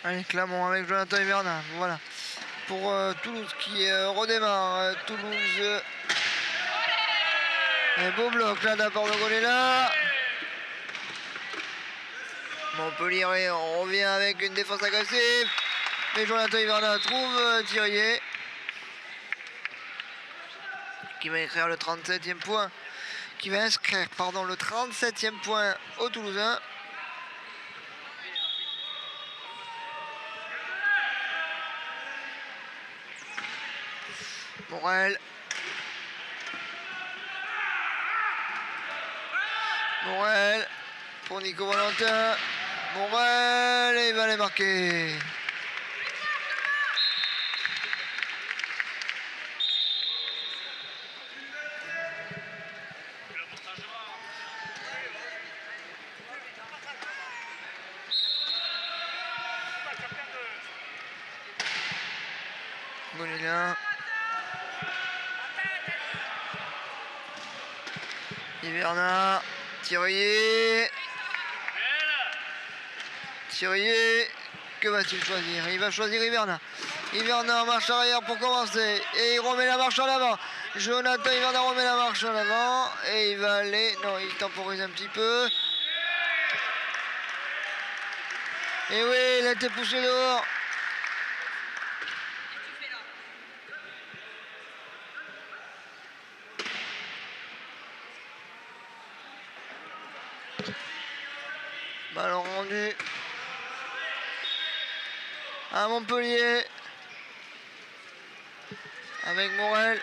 Allez, Clermont avec Jonathan Hivernin. Voilà. Pour Toulouse qui redémarre. Toulouse. Un beau bloc là d'abord de Golela. Montpellier, on revient avec une défense agressive. Mais Jonathan Hivernin trouve Thirier. Qui va inscrire le 37e point. Qui va inscrire, pardon, le 37e point aux Toulousains. Morel. Morel pour Nico Valentin. Morel et il va les marquer. Golela. Hiverna, Thirier. Thirier, que va-t-il choisir? Il va choisir Hiverna. Hiverna en marche arrière pour commencer. Et il remet la marche en avant. Jonathan Hiverna remet la marche en avant. Et il va aller... Non, il temporise un petit peu. Et oui, il a été poussé dehors. Ballon rendu à Montpellier avec Morel.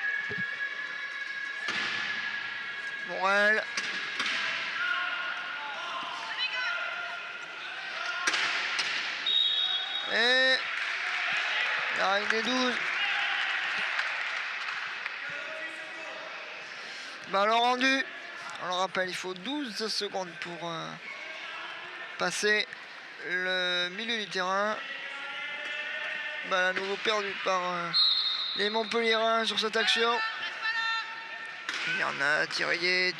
Morel. Et la règle des 12. Ballon rendu. On le rappelle, il faut 12 secondes pour passer le milieu du terrain. Balle à nouveau perdue par les Montpelliérains sur cette action. Hiverna, Thirier,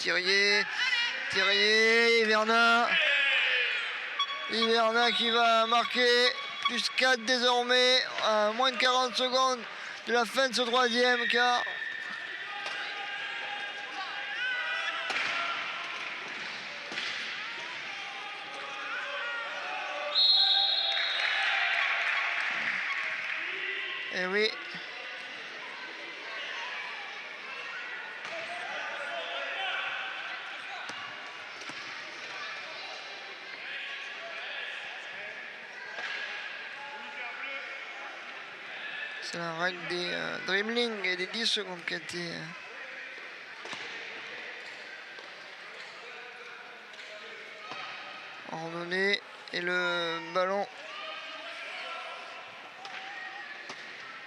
Hiverna. Hiverna qui va marquer plus 4 désormais à moins de 40 secondes de la fin de ce troisième quart. Et oui. C'est la règle des dribbling et des 10 secondes qui a été ordonnée. Et le ballon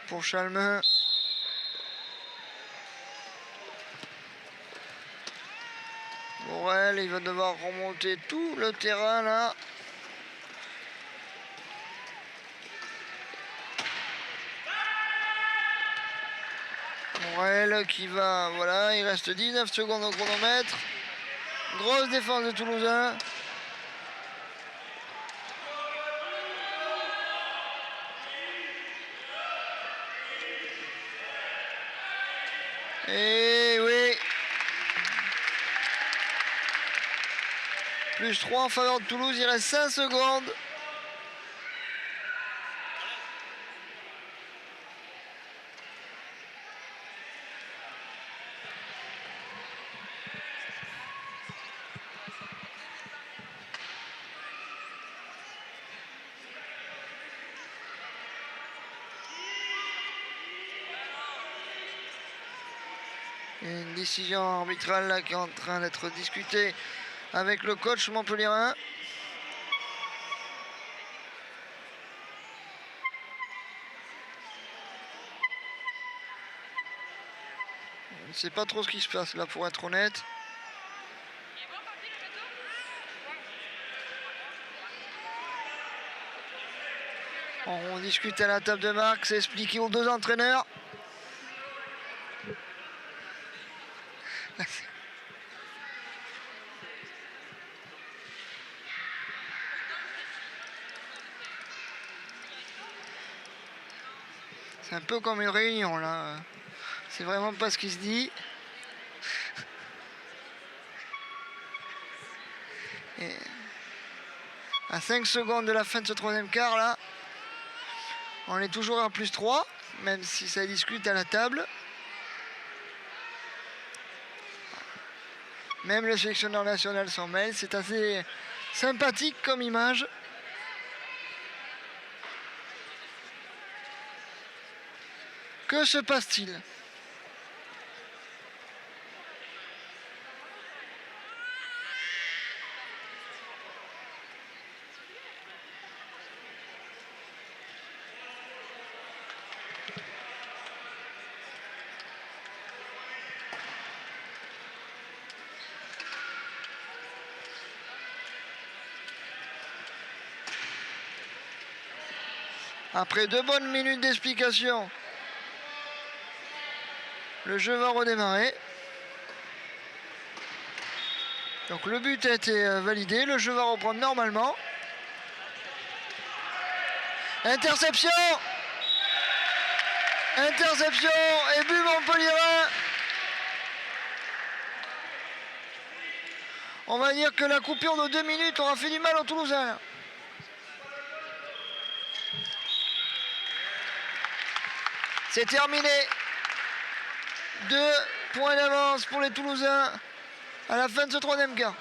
pour Chalmin. Morel, il va devoir remonter tout le terrain là. Morel qui va, voilà, il reste 19 secondes au chronomètre. Grosse défense de Toulousain. Et oui. Plus 3 en faveur de Toulouse, il reste 5 secondes. Il y a une décision arbitrale là qui est en train d'être discutée avec le coach montpelliérain. On ne sait pas trop ce qui se passe là pour être honnête. On discute à la table de marque, c'est expliqué aux deux entraîneurs. C'est un peu comme une réunion là. C'est vraiment pas ce qui se dit. Et à 5 secondes de la fin de ce troisième quart là, on est toujours à plus 3, même si ça discute à la table. Même le sélectionneur national s'en mêle, c'est assez sympathique comme image. Que se passe-t-il ? Après 2 bonnes minutes d'explication, le jeu va redémarrer. Donc le but a été validé, le jeu va reprendre normalement. Interception. Interception et but montpelliérain. On va dire que la coupure de 2 minutes aura fait du mal aux Toulousains. C'est terminé. 2 points d'avance pour les Toulousains à la fin de ce troisième quart.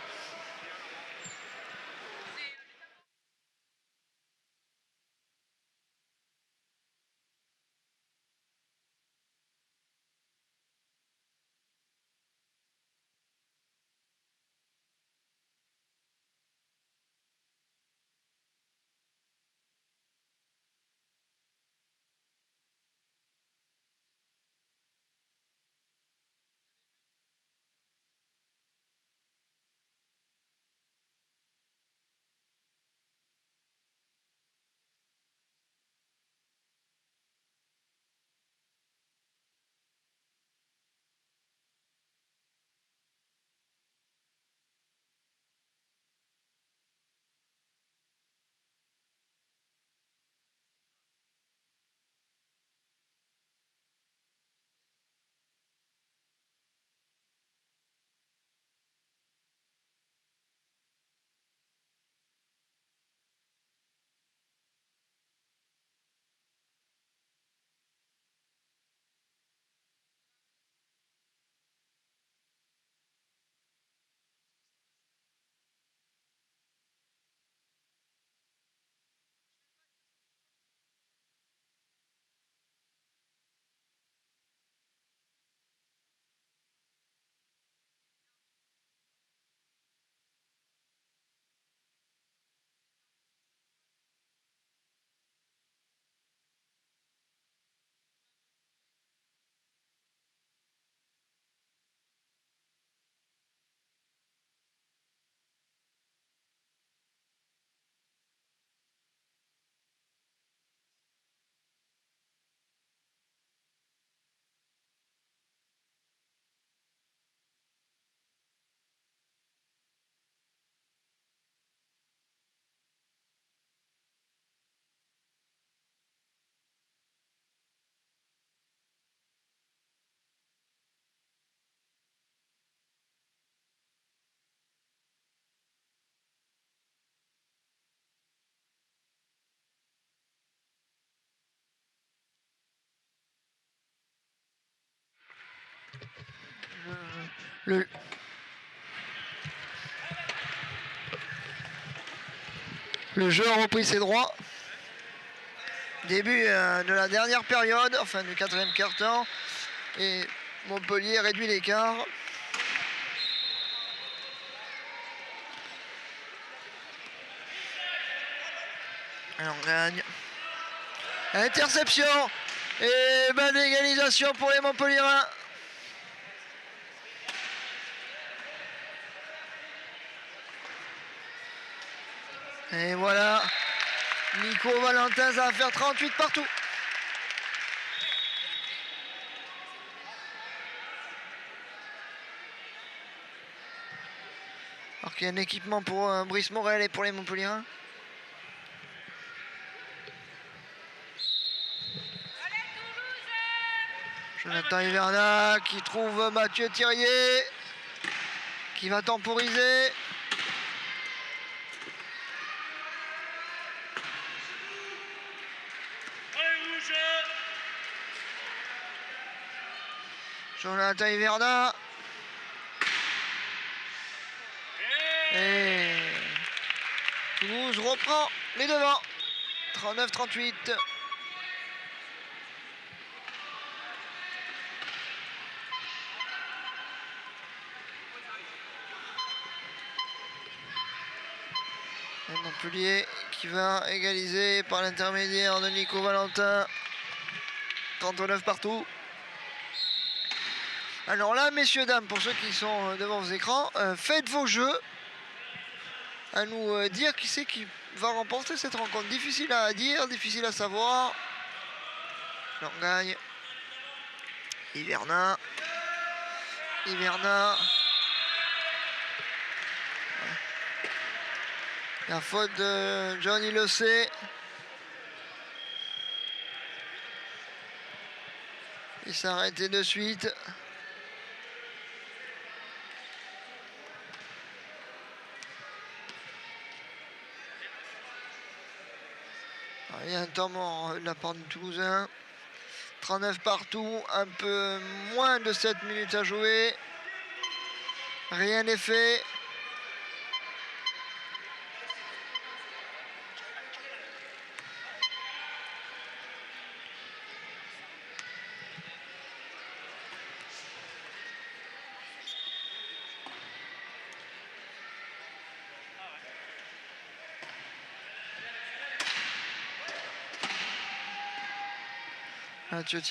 Le jeu a repris ses droits. Début de la dernière période, enfin du quatrième quart-temps. Et Montpellier réduit l'écart. Alors on gagne. Interception. Et balle d'égalisation pour les Montpelliérains. Et voilà, Nico Valentin, ça va faire 38 partout. Alors qu'il y a un équipement pour Brice Morel et pour les Montpelliérains. Jonathan Hiverna qui trouve Mathieu Thirier, qui va temporiser. Jonathan Hiverna. Et Toulouse reprend les devants. 39-38. Et Montpellier qui va égaliser par l'intermédiaire de Nico Valentin. 39 partout. Alors là, messieurs, dames, pour ceux qui sont devant vos écrans, faites vos jeux. À nous dire qui c'est qui va remporter cette rencontre. Difficile à dire, difficile à savoir. On gagne. Hiverna. La faute de Johnny Le sait. Il s'est arrêté de suite. Il y a un temps mort de la part du Toulousain. 39 partout, un peu moins de 7 minutes à jouer. Rien n'est fait. Mathieu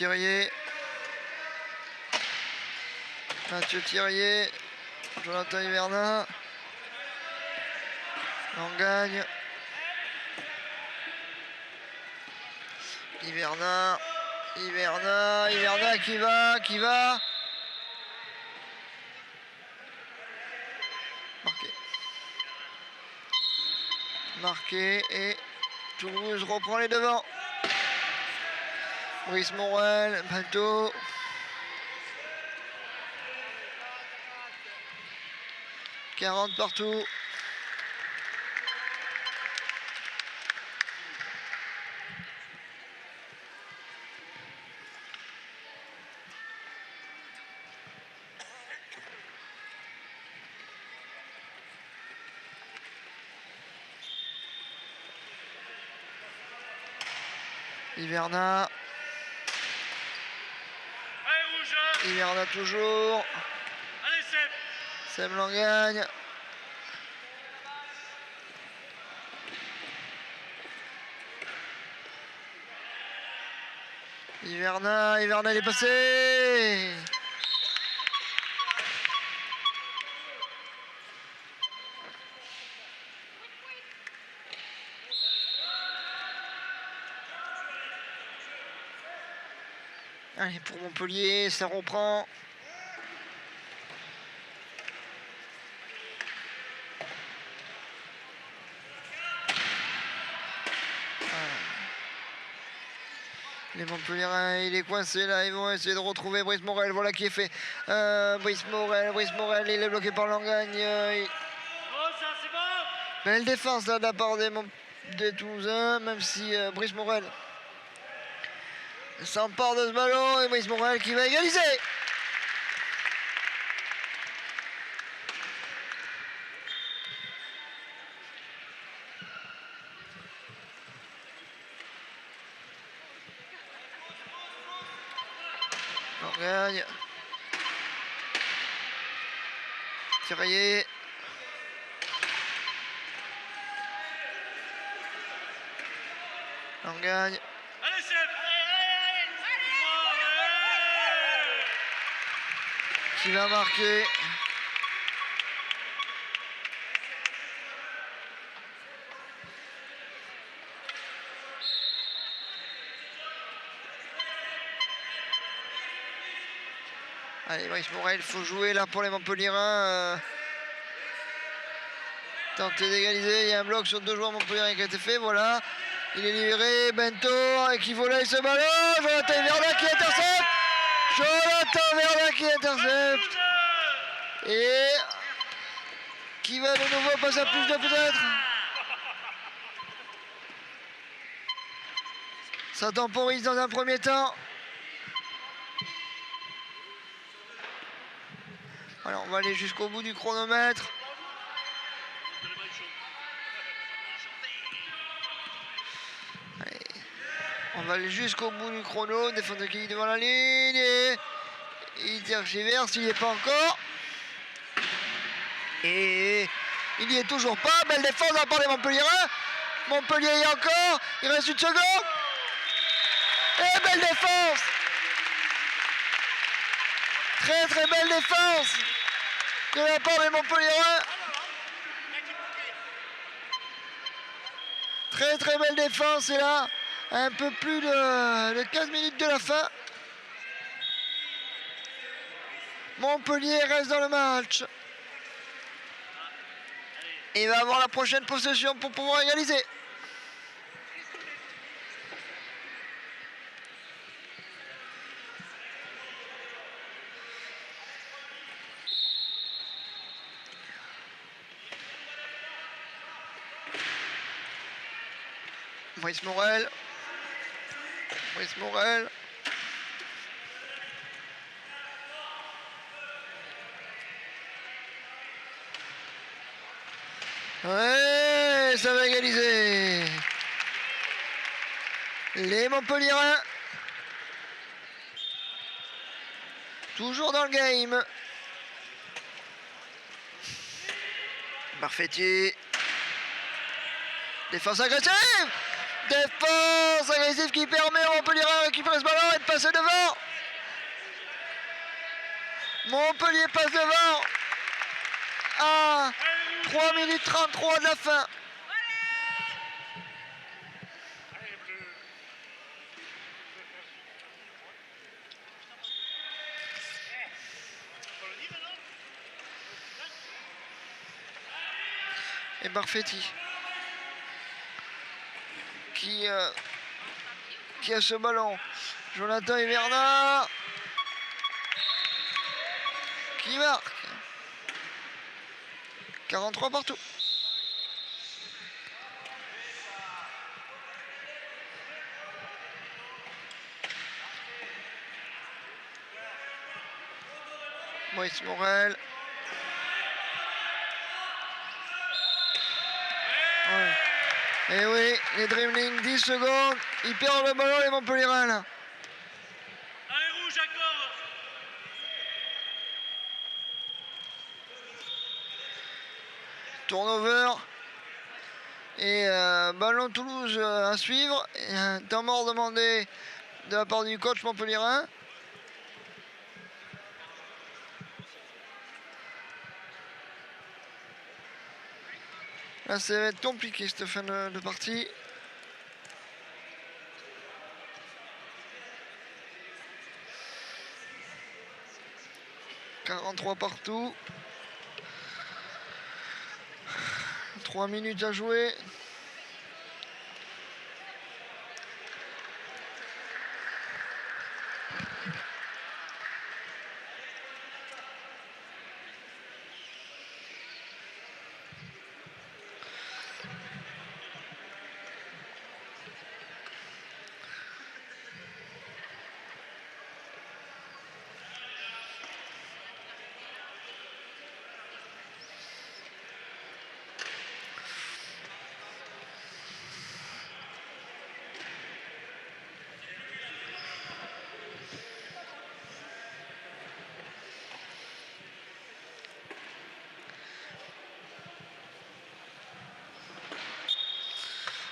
Thirier. Jonathan Hivernin. On gagne. Hivernin qui va. Marqué et Toulouse reprend les devants. Brice Morel, Bento. « 40 partout. Hivernin. Hivernin toujours. Allez, Seb. Seb Langagne. Hivernin il est passé. Allez, pour Montpellier, ça reprend. Les Montpelliérains, il est coincé là, ils vont essayer de retrouver Brice Morel, voilà qui est fait. Brice Morel, il est bloqué par Langagne. Belle défense là de la part des Toulousains, même si Brice Morel s'empare de ce ballon et Brice Morel qui va égaliser. Langagne. Thirier. Langagne. Allez, Seb. Qui va marquer. Allez, Brice Morel, il faut jouer là pour les Montpelliérains. Tenter d'égaliser, il y a un bloc sur 2 joueurs Montpelliérains qui a été fait, voilà. Il est libéré, Bento qui volaille ce ballon. Jonathan Hivernin qui intercepte. Et qui va de nouveau passer à plus de peut-être. Ça temporise dans un premier temps. Alors on va aller jusqu'au bout du chronomètre. Allez. On va aller jusqu'au bout du chrono. Défenseur qui est devant la ligne. Et il tergiverse, il n'y est pas encore. Et il n'y est toujours pas. Belle défense de la part des Montpelliérains. Montpellier y est encore. Il reste une seconde. Et belle défense. Très très belle défense de la part des Montpelliérains. Très très belle défense. Et là, un peu plus de 15 minutes de la fin. Montpellier reste dans le match. Et il va avoir la prochaine possession pour pouvoir égaliser. Maurice Morel. Maurice Morel. Ouais, ça va égaliser. Les Montpelliérains. Toujours dans le game. Barfetti. Défense agressive. Défense agressive qui permet aux Montpelliérains de récupérer ce ballon et de passer devant. Montpellier passe devant. À 3 minutes 33 de la fin. Et Barfetti qui a ce ballon. Jonathan Hiverna qui marque. 43 partout. Maurice Morel. Ouais. Et oui, les Dreamlings, 10 secondes. Ils perdent le ballon, les Montpelliérains là. Allez, rouge, accord. Turnover. Et ballon Toulouse à suivre. Et un temps mort demandé de la part du coach montpelliérain. Là, ça va être compliqué cette fin de partie. « 43 partout. 3 minutes à jouer.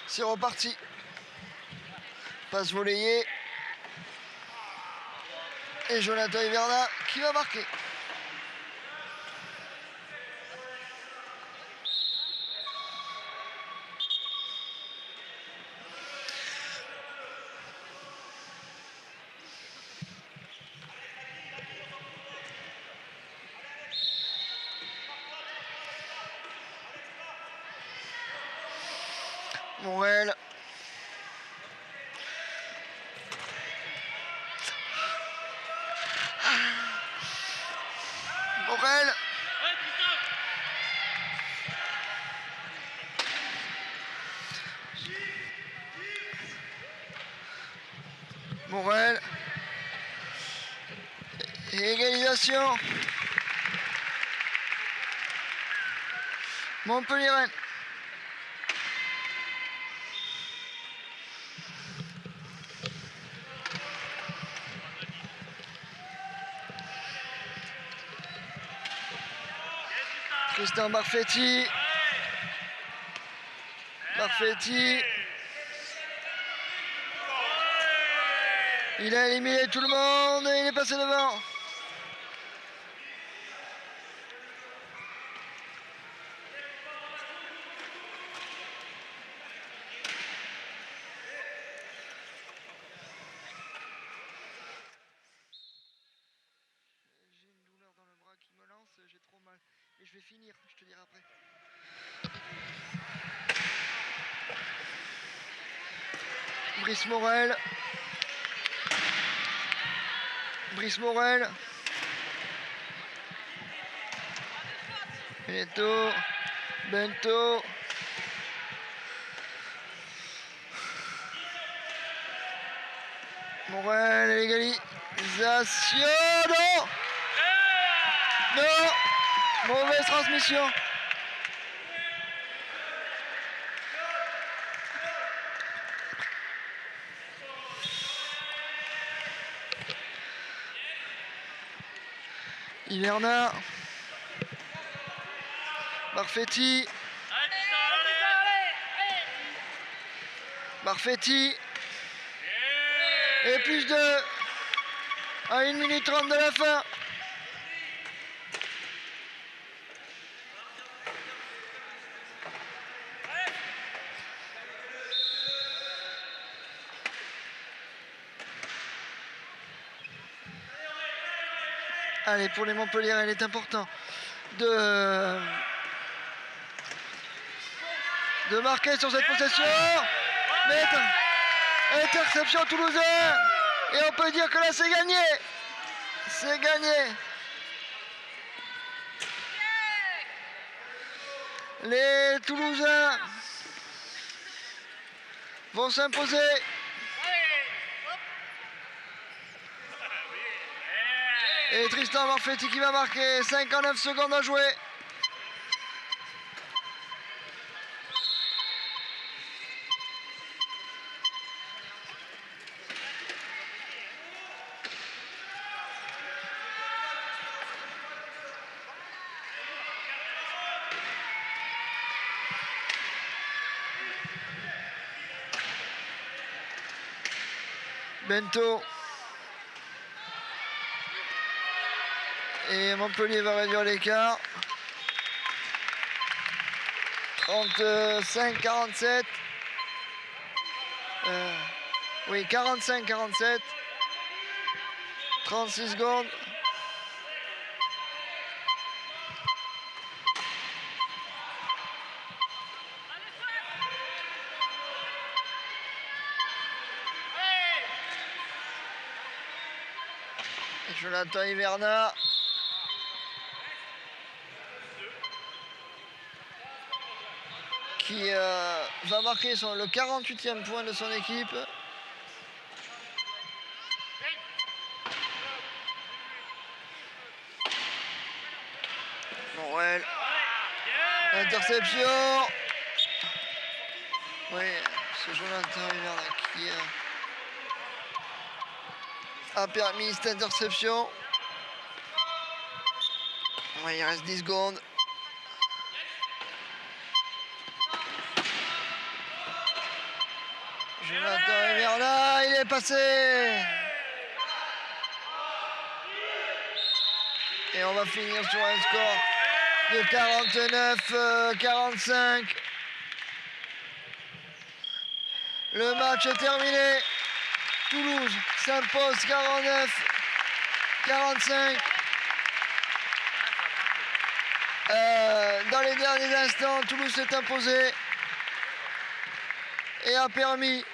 C'est reparti. Passe volleyée. Et Jonathan Hiverna qui va marquer. Morel. Morel. Ouais, Christophe. Morel. Et égalisation. Montpellier-Rennes. Christian Barfetti. Barfetti. Il a éliminé tout le monde et il est passé devant. J'ai une douleur dans le bras qui me lance, j'ai trop mal. Et je vais finir, je te dirai après. Brice Morel. Brice Morel. Bento. Bento. Morel, l'égalisation. Non! Non! Mauvaise transmission. Hiverna. Marfetti. Allez, Tristan, allez. Marfetti. Et plus de à 1 minute 30 de la fin. Allez, pour les Montpellier, il est important de marquer sur cette possession. Mais interception toulousain. Et on peut dire que là, c'est gagné. C'est gagné. Les Toulousains vont s'imposer. Et Tristan Marfetti qui va marquer. 59 secondes à jouer. Bento. Et Montpellier va réduire l'écart. 35-47. Oui, 45-47. 36 secondes. Et Jonathan Hiverna. Qui va marquer le 48e point de son équipe. Morel. Interception. Oui, c'est Jonathan Hiverna qui a permis cette interception. Oui, il reste 10 secondes. Jonathan Hiverna, il est passé. Et on va finir sur un score de 49-45. Le match est terminé. Toulouse s'impose 49-45. Dans les derniers instants, Toulouse s'est imposé et a permis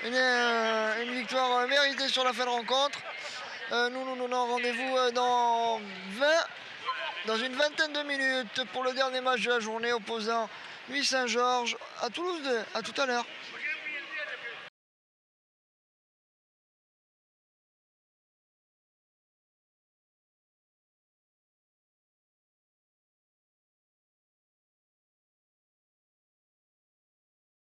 une victoire méritée sur la fin de rencontre. Nous nous donnons rendez-vous dans une vingtaine de minutes pour le dernier match de la journée opposant Nuits Saint-Georges à Toulouse 2. À tout à l'heure.